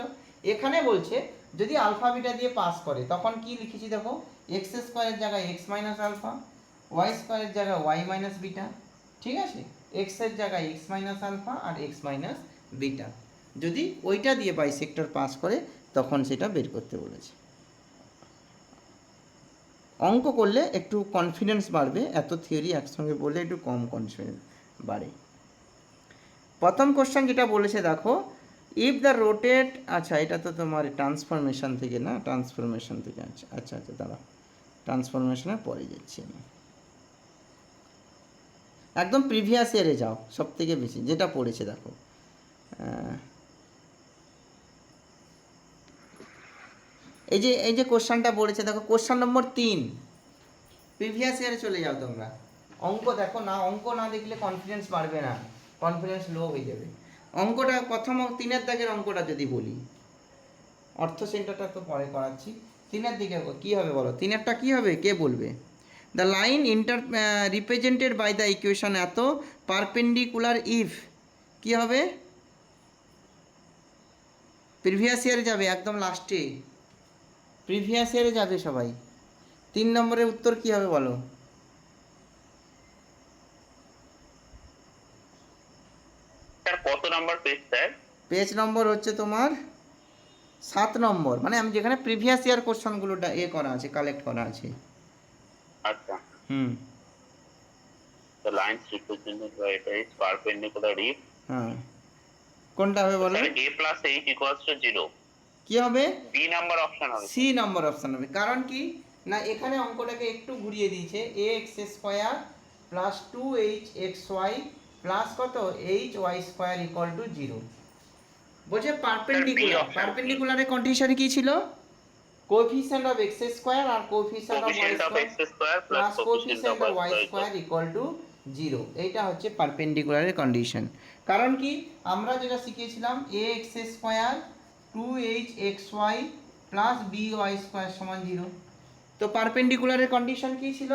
এখানে বলছে যদি আলফা বিটা দিয়ে পাস করে, তখন কি লিখেছি দেখো, এক্স স্কোয়ারের জায়গায় এক্স মাইনাস আলফা, ওয়াই স্কোয়ারের জায়গায় ওয়াই মাইনাস বিটা, ঠিক আছে? এক্স এর জায়গায় এক্স মাইনাস আলফা আর এক্স মাইনাস বিটা। যদি ওইটা দিয়ে বাইসেক্টর পাস করে তখন সেটা বের করতে বলেছে। অঙ্ক করলে একটু কনফিডেন্স বাড়বে, এত থিওরি একসঙ্গে বললে একটু কম কনফিডেন্স বাড়ে। প্রথম কোশ্চেন যেটা বলেছে দেখো, ইফ দ্য রোটেট। আচ্ছা এটা তো তোমার ট্রান্সফরমেশন থেকে না, ট্রান্সফরমেশন থেকে। আচ্ছা আচ্ছা আচ্ছা দাঁড়া, ট্রান্সফরমেশনের পরে যাচ্ছি আমি। একদম প্রিভিয়াস ইয়ারে যাও, সব থেকে বেশি যেটা পড়েছে দেখো। এই যে কোশ্চেনটা পড়েছে দেখো, কোশ্চেন নম্বর 3, প্রিভিয়াস ইয়ারে চলে যাও তোমরা। অঙ্ক দেখো না, অঙ্ক না দেখলে কনফিডেন্স বাড়বে না, কনফিডেন্স লো হয়ে যাবে। অঙ্কটা প্রথম 3-এর দাগের অঙ্কটা যদি বলি, অর্থ সেন্টারটা তো পরে করাচ্ছি। 3-এর দিকে কী হবে বলো? 3-এরটা কী হবে কে বলবে? The line represented by the equation এত পারপেন্ডিকুলার ইফ কী হবে? প্রিভিয়াস ইয়ারে যাবে একদম লাস্টে। প্রিভিয়াস ইয়ারে যাবে সবাই। 3 নম্বরের উত্তর কি হবে বলো? স্যার কত নাম্বার পেজ স্যার? পেজ নম্বর হচ্ছে তোমার 7 নম্বর, মানে আমি যেখানে প্রিভিয়াস ইয়ার কোশ্চেনগুলোটা করা আছে, কালেক্ট করা আছে। আচ্ছা, হুম, the lines represented by it is perpendicular if হ্যাঁ, কোনটা হবে বলো? Sir a plus h equals to 0, কি হবে? বি নাম্বার অপশন হবে। সি নম্বর অপশন হবে। কারণ কি না, এখানে অঙ্কটাকে একটু ঘুরিয়ে দিয়েছে। A x square plus 2hxy plus কত hy স্কোয়ার ইকুয়াল টু 0। বলছে পারপেন্ডিকুলার, option পারপেন্ডিকুলারের কন্ডিশন কি ছিল? কোএফিসিয়েন্ট অফ এক্স স্কোয়ার আর coefficient of y coefficient of square x square plus plus coefficient coefficient of of y y square square. Equal to 0। এইটা হচ্ছে পারপেন্ডিকুলারের condition. কারণ কি আমরা যেটা শিখেছিলাম a x square 2hxy plus by square সমান 0। তো পারপেন্ডিকুলারের কন্ডিশন কি ছিল?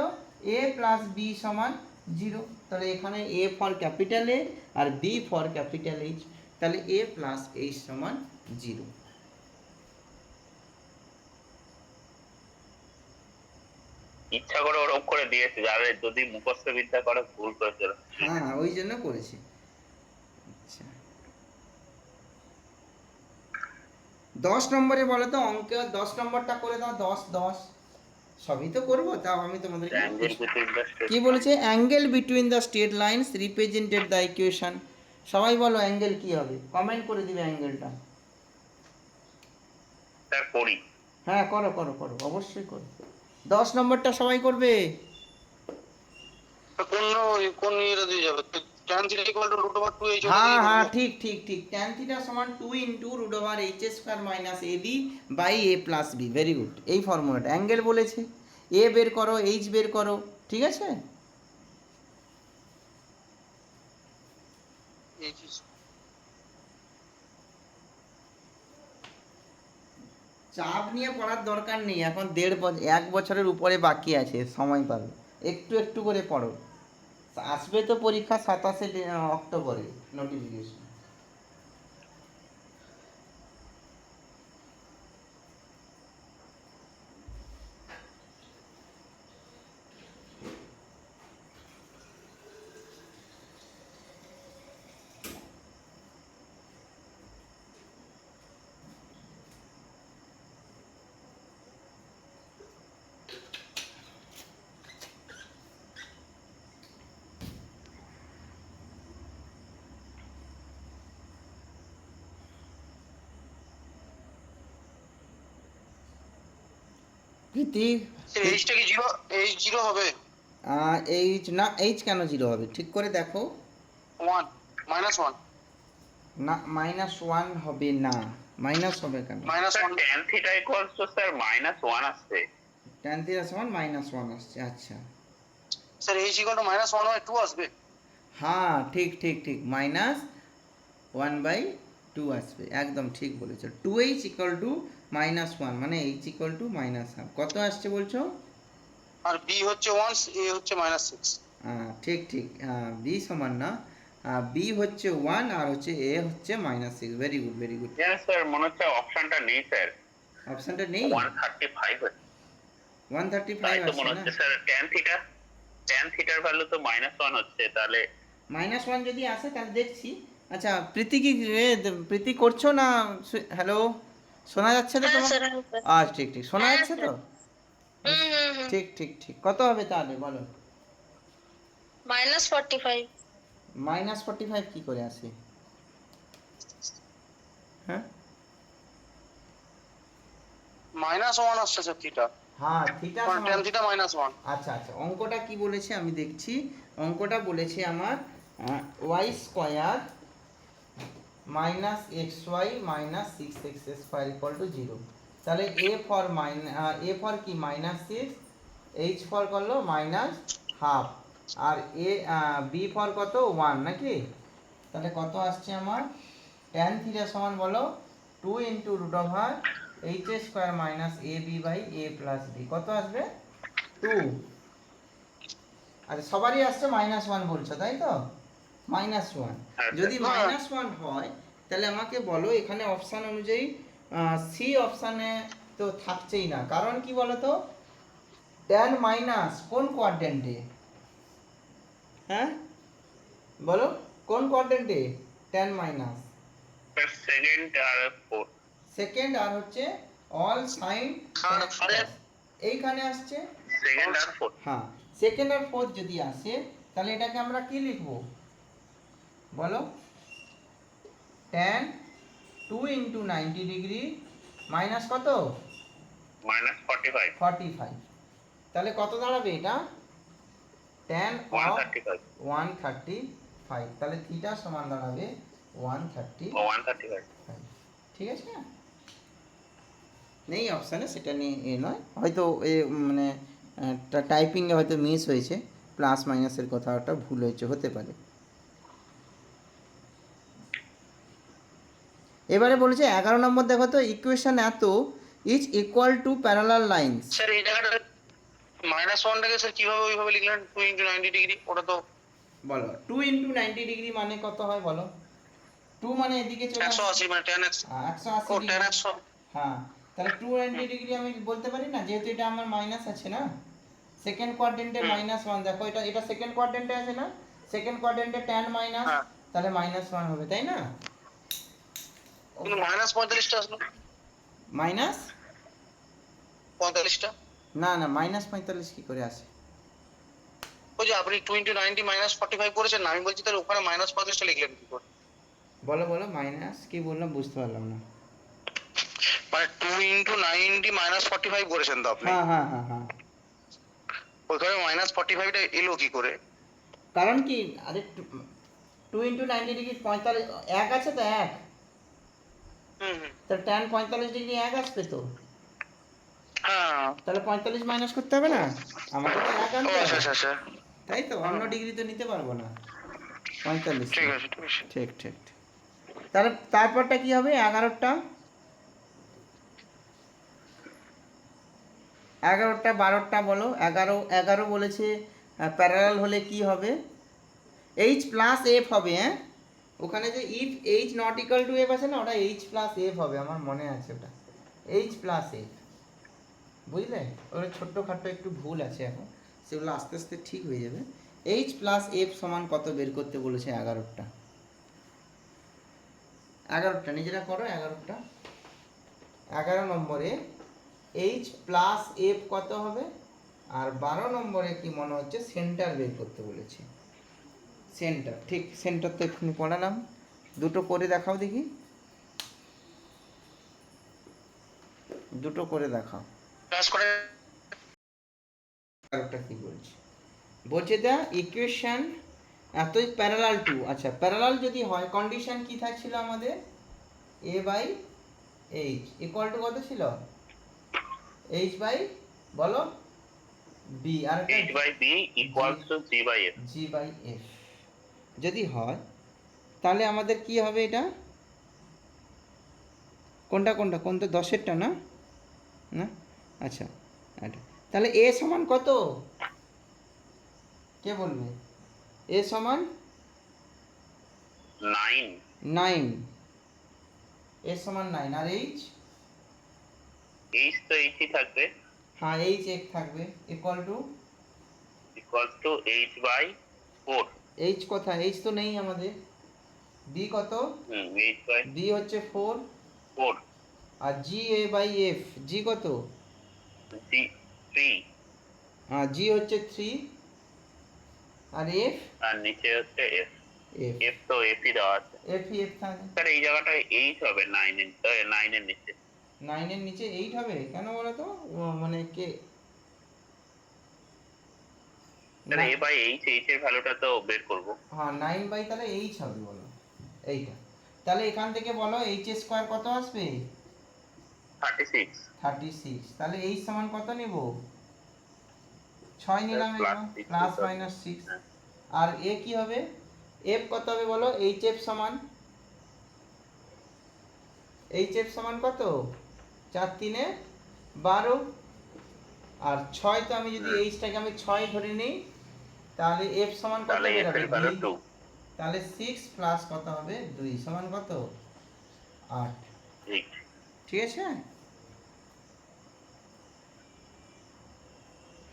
a প্লাস বি সমান 0। তাহলে এখানে a ফর ক্যাপিটাল এ আর b ফর ক্যাপিটাল এইচ, তাহলে a প্লাস এইচ সমান 0। ইচ্ছা করে ওরকম করে দিয়েছে, যারা যদি মুখস্থ বিদ্যা করে ভুল করেছে। হ্যাঁ, ওই জন্য করেছি। আচ্ছা, 10 নম্বরে বলো তো, অঙ্কে 10 নম্বরটা করে দাও। 10 10 সবই তো করবো, তাও আমি তোমাদেরকে অ্যাঙ্গেল বিটুইন দ্য কি বলেছে? Angle between the straight lines represented the equation. সবাই বলো অ্যাঙ্গেল কি হবে, কমেন্ট করে দিবে অ্যাঙ্গেলটা। স্যার করি। হ্যাঁ, করো করো করো, অবশ্যই করো। 10 নম্বরটা সবাই করবে। কোন ইয়েটা দিয়ে যাবে? tan θ equal to √2h। হ্যাঁ হ্যাঁ, ঠিক ঠিক ঠিক। tan থিটা সমান 2 into √h square minus ab by a plus b। Very good. এই ফর্মুলাটা অ্যাঙ্গেল বলেছে। a বের করো, h বের করো, ঠিক আছে? চাপ নিয়ে পড়ার দরকার নেই, এখন 1 বছরের উপরে বাকি আছে, সময় পাবে। একটু একটু করে পড়ো। আসবে তো পরীক্ষা 27 অক্টোবরে নোটিফিকেশন। প্রীতি, এইচটা কি 0? এইচ 0 হবে? এইচ না, এইচ কেন 0 হবে? ঠিক করে দেখো। 1 -1 না, -1 হবে না। মাইনাস হবে কেন? -1 tan theta equals to sir -1 আসছে। tan থিটা সমান -1 আসছে। আচ্ছা, স্যার এইচ ইকুয়াল টু -1 হয় 2 আসবে। হ্যাঁ ঠিক ঠিক ঠিক, -1/2 আসবে, একদম ঠিক বলেছো। 2h ইকুয়াল টু -1 মানে h ইকুয়াল টু -1/2। কত আসছে বলছো? আর বি হচ্ছে 1, এ হচ্ছে -6। ঠিক ঠিক, b সমান না, b হচ্ছে 1 আর হচ্ছে a হচ্ছে -6। Very good very good. হ্যাঁ স্যার, মনে হচ্ছে অপশনটা নেই স্যার। অপশনটা নেই? 135 হচ্ছে। 135 তাই তো আসছে মনে না? হচ্ছে স্যার। tan থিটার ভ্যালু তো -1 হচ্ছে, তাহলে -1 যদি আসে তাহলে দেখছি। আচ্ছা, প্রীতি কি প্রীতি করছো না? হ্যালো, শোনা যাচ্ছে তো হ্যাঁ তোমার? স্যার, আচ্ছা, ঠিক ঠিক, শোনা হ্যাঁ, যাচ্ছে তো? হুম। ঠিক ঠিক ঠিক। কত হবে তাহলে বলো? -45। -45 কি করে আসে? হ্যাঁ -1 আসছে স্যার থিটা। হ্যাঁ, থিটা কারণ tan সমান। থিটা -1। আচ্ছা আচ্ছা, অঙ্কটা কি বলেছে আমি দেখছি। অঙ্কটা বলেছে আমার y square -xy -6x square equal to 0। তাহলে a ফর কি -6, h ফর করলো -½ আর b ফর কত 1 নাকি? তাহলে কত আসছে আমার? tan থিটা সমান বলো 2 into √h square minus ab by a plus b। কত আসবে? 2। আচ্ছা, সবারই আসছে -1 বলছো তাই তো? -1। যদি -1 হয় তাহলে আমাকে বলো এখানে অপশান অনুযায়ী সি অপশানে তো থাকছেই না, কারণ কি বলতো, ট্যান মাইনাস কোন কোয়াড্রেন্টে, হ্যাঁ বলো কোন কোয়াড্রেন্টে ট্যান মাইনাস? সেকেন্ড আর ফোর্থ। সেকেন্ড, আর হচ্ছে অল সাইন এইখানে আসছে। সেকেন্ড আর ফোর্থ। হ্যাঁ, সেকেন্ড আর ফোর্থ যদি আসে তাহলে এটাকে আমরা কি লিখবো বলো? ট্যান 2 ইন্টু 90 ডিগ্রি মাইনাস কত? -45। 45। তাহলে কত দাঁড়াবে এটা? Tan of 135। 135। তাহলে থিটা সমান দাঁড়াবে 135। 135। ঠিক আছে, নেই অপশানে, সেটা নিয়ে এ নয়, হয়তো এ মানে টাইপিংয়ে হয়তো মিস হয়েছে, প্লাস মাইনাসের কথাটা ভুল হয়েছে, হতে পারে। এবারে বলেছে 11 নম্বর, দেখো তো ইকুয়েশন এত is equal to parallel lines. Sir এই জায়গাটা -1টাকে স্যার কিভাবে ওইভাবে লিখলেন 2 ইন্টু 90 ডিগ্রি? ওটা তো বলো 2 ইন্টু 90 ডিগ্রি মানে কত হয় বলো? 2 মানে এদিকে চলে আসে 180 মানে tan x। 180 ও ডিগ্রি। tan 100। হ্যাঁ, তাহলে 290 ডিগ্রি আমি বলতে পারি না, যেহেতু এটা আমার মাইনাস আছে না, সেকেন্ড কোয়াড্রেন্টে -1। দেখো এটা এটা সেকেন্ড কোয়াড্রেন্টে আছে না, সেকেন্ড কোয়াড্রেন্টে tan মাইনাস, হ্যাঁ। তাহলে -1 হবে, তাই না? কিন্তু -45টা আসলো। মাইনাস 45টা না না, -45 কি করে আসে? ওই যে আপনি 2 ইন্টু 90 -45 করেছেন না, আমি বলছি তাহলে ওখানে -45টা লিখলেন কি করে? বলো বলো, মাইনাস কি বললাম বুঝতে পারলাম না। মানে 2 ইন্টু 90 -45 করেছেন তো আপনি, হ্যাঁ হ্যাঁ হ্যাঁ হ্যাঁ, ওইখানে -45টা এলো কি করে? কারণ কি, আরে 2 ইন্টু 90 ডিগ্রি 45, 1 আছে তো 1, হুম হুম। তাহলে tan 45 ডিগ্রি 1 আসবে তো, হ্যাঁ। তাহলে 45 মাইনাস করতে হবে না, আমাকে তো 1 ও আনতে আচ্ছা হবে, আচ্ছা আচ্ছা, তাই তো, অন্য ডিগ্রি তো নিতে পারবো না 45। ঠিক আছে ঠিক আছে। ঠিক ঠিক ঠিক। তাহলে তারপরটা কি হবে? 11টা 12টা বলো। 11 বলেছে প্যারালাল হলে কি হবে? এইচ প্লাস এফ হবে। হ্যাঁ, ওখানে যে if H not equal to F আছে না, ওটা এইচ প্লাস এফ হবে, আমার মনে আছে ওটা এইচ প্লাস এফ, বুঝলে? ওটা ছোট্টখাট্টো একটু ভুল আছে এখন, সেগুলো আস্তে আস্তে ঠিক হয়ে যাবে। এইচ প্লাস এফ সমান কত বের করতে বলেছে? 11টা নিজেরা করো। 11 নম্বরে এইচ প্লাস এফ কত হবে? আর 12 নম্বরে কি মনে হচ্ছে সেন্টার বের করতে বলেছে। সেন্টার, ঠিক, সেন্টার তো এক্ষুনি পড়ালাম, দুটো করে দেখাও দেখি, দুটো করে দেখাও। ক্লাস করে 11টা কি বলছে? বলছে দ্য ইকুয়েশন এতই প্যারালাল টু, আচ্ছা প্যারালাল যদি হয় কন্ডিশন কি থাকছিল আমাদের? A by H equal to কত ছিল? এইচ বাই বলো বি, আর h/b = g/f। G by F যদি হয় তাহলে আমাদের কি হবে? এটা কোনটা কোনটা, কোন তো 10-এরটা না, না আচ্ছা এটা, তাহলে এ সমান কত? কে বলবে? এ সমান 9। 9, এ সমান 9, আর এইচ? h তো h ই থাকবে, হ্যাঁ এইচ এক থাকবে, ইকুয়াল টু h/4। এইচ কোথায়? এইচ তো নেই আমাদের। বি কত? h/4। বি হচ্ছে 4, আর জি এ বাই এফ, জি কত? g3। হ্যাঁ জি হচ্ছে 3, আর এফ? আর নিচে হচ্ছে f। এফ f তো f ই দেওয়া আছে। এফ এফ থাকে। স্যার এই জায়গাটায় h হবে 9 এর নিচে। 9 এর নিচে 8 হবে কেন বলো তো? মানে কে sir a by h, h এর ভ্যালুটা তো বের করব। হ্যাঁ 9 বাই তাহলে এইচ হবে বলো, এইটা। তাহলে এখান থেকে বলো এইচ এর স্কয়ার কত আসবে? 36। 36। তাহলে এইচ সমান কত নেব? 6 নিলাম, এবার প্লাস মাইনাস 6। আর এ কি হবে? এফ কত হবে বলো? এইচ এফ সমান, এইচ এফ সমান কত? 4 3 12, আর 6 তো আমি যদি এইচটাকে আমি 6 ধরে নিই তাহলে এফ সমান কত তাহলে f বেরোবে? এর ভ্যালু 2। 2। তাহলে 6 প্লাস কত হবে? 2 সমান কত? 8। ঠিক। ঠিক আছে,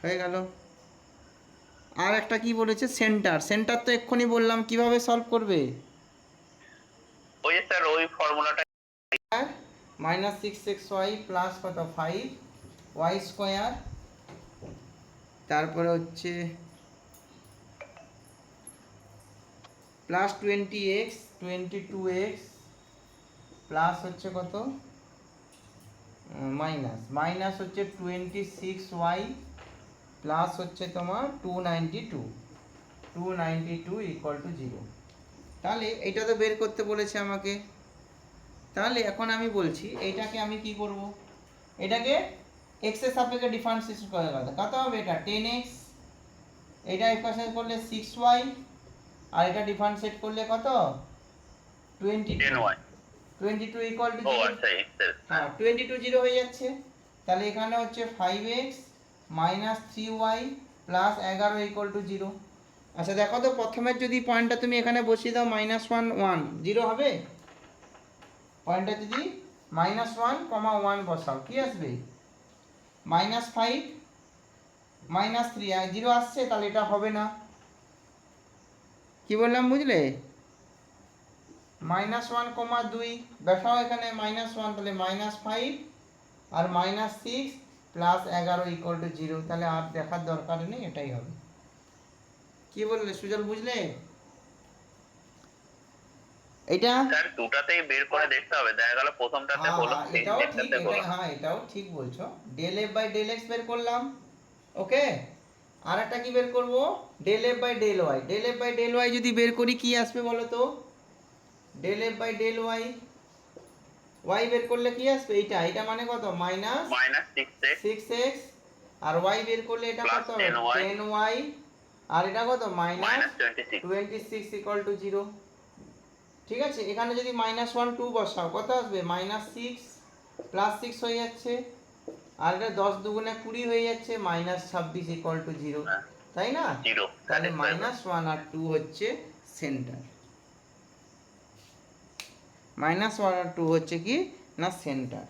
হয়ে গেল। আর একটা কি বলেছে, সেন্টার। সেন্টার তো এক্ষুনি বললাম কিভাবে সলভ করবে। ওই যে স্যার ওই ফর্মুলাটা minus six X Y plus কত 5 ওয়াই স্কোয়ার, তারপরে হচ্ছে প্লাস 20x 22x প্লাস হচ্ছে কত মাইনাস হচ্ছে 26y প্লাস হচ্ছে তোমার 292 ইকুয়াল টু 0। তাহলে এইটা তো বের করতে বলেছে আমাকে। তাহলে এখন আমি বলছি এইটাকে আমি কি করব, এটাকে x এর সাপেক্ষে ডিফারেন্সিয়েশন করে কত হবে, এটা 10x, এটা ইকুয়েশন করলে 6y, আর এটা ডিফারেন্সিয়েট করলে কত 22 10y 22 ইকুয়াল টু ও 0। আচ্ছা x এর হ্যাঁ 22 0 হয়ে যাচ্ছে। তাহলে এখানে হচ্ছে 5x minus 3y plus 11 equal to 0। আচ্ছা দেখো তো প্রথমের যদি পয়েন্টটা তুমি এখানে বসিয়ে দাও -1 1 0 হবে। পয়েন্টটা যদি -1, 1 বসাও কি আসবে, -5 -3 আর 0 আসছে, তাহলে এটা হবে না। কি বললাম বুঝলে, -1, 2 বসাও এখানে -1, তাহলে -5 আর -6 প্লাস 11 ইকুয়াল টু 0। তাহলে আর দেখার দরকার নেই, এটাই হবে। কি বললে সুজল, বুঝলে এটা? স্যার দুটাতেই বের করে দেখতে হবে, দেখা গেল প্রথমটাতে হলো এটাও ঠিক, সেকেন্ডটাতে হলো না। এটাও ঠিক বলছো। Del F by del X বের করলাম, ওকে। আর একটা কি বের করব, del F by del Y. Del F by del Y যদি বের করি কি আসবে বলো তো, del F by del Y, Y বের করলে কি আসবে, এটা মানে কত মাইনাস -6x 6x, আর ওয়াই বের করলে এটা Plus কত হবে 10y 10y, আর এটা কত মাইনাস -26 26 ইকুয়াল টু 0। ঠিক আছে, এখানে যদি -1 2 বসাও কত আসবে, -6 প্লাস 6 হয়ে যাচ্ছে, আর এটা 10 দুগুণে 20 হয়ে যাচ্ছে, -26 ইকুয়াল টু 0, হ্যাঁ, তাই না? 0 তাহলে -1 আর 2 হচ্ছে সেন্টার। -1 আর 2 হচ্ছে কি না সেন্টার।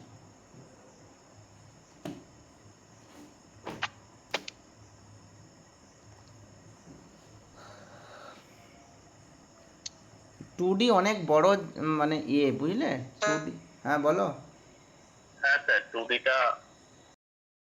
টু ডি অনেক বড় মানে বুঝলে 2D। হ্যাঁ বলো। হ্যাঁ স্যার 2D টা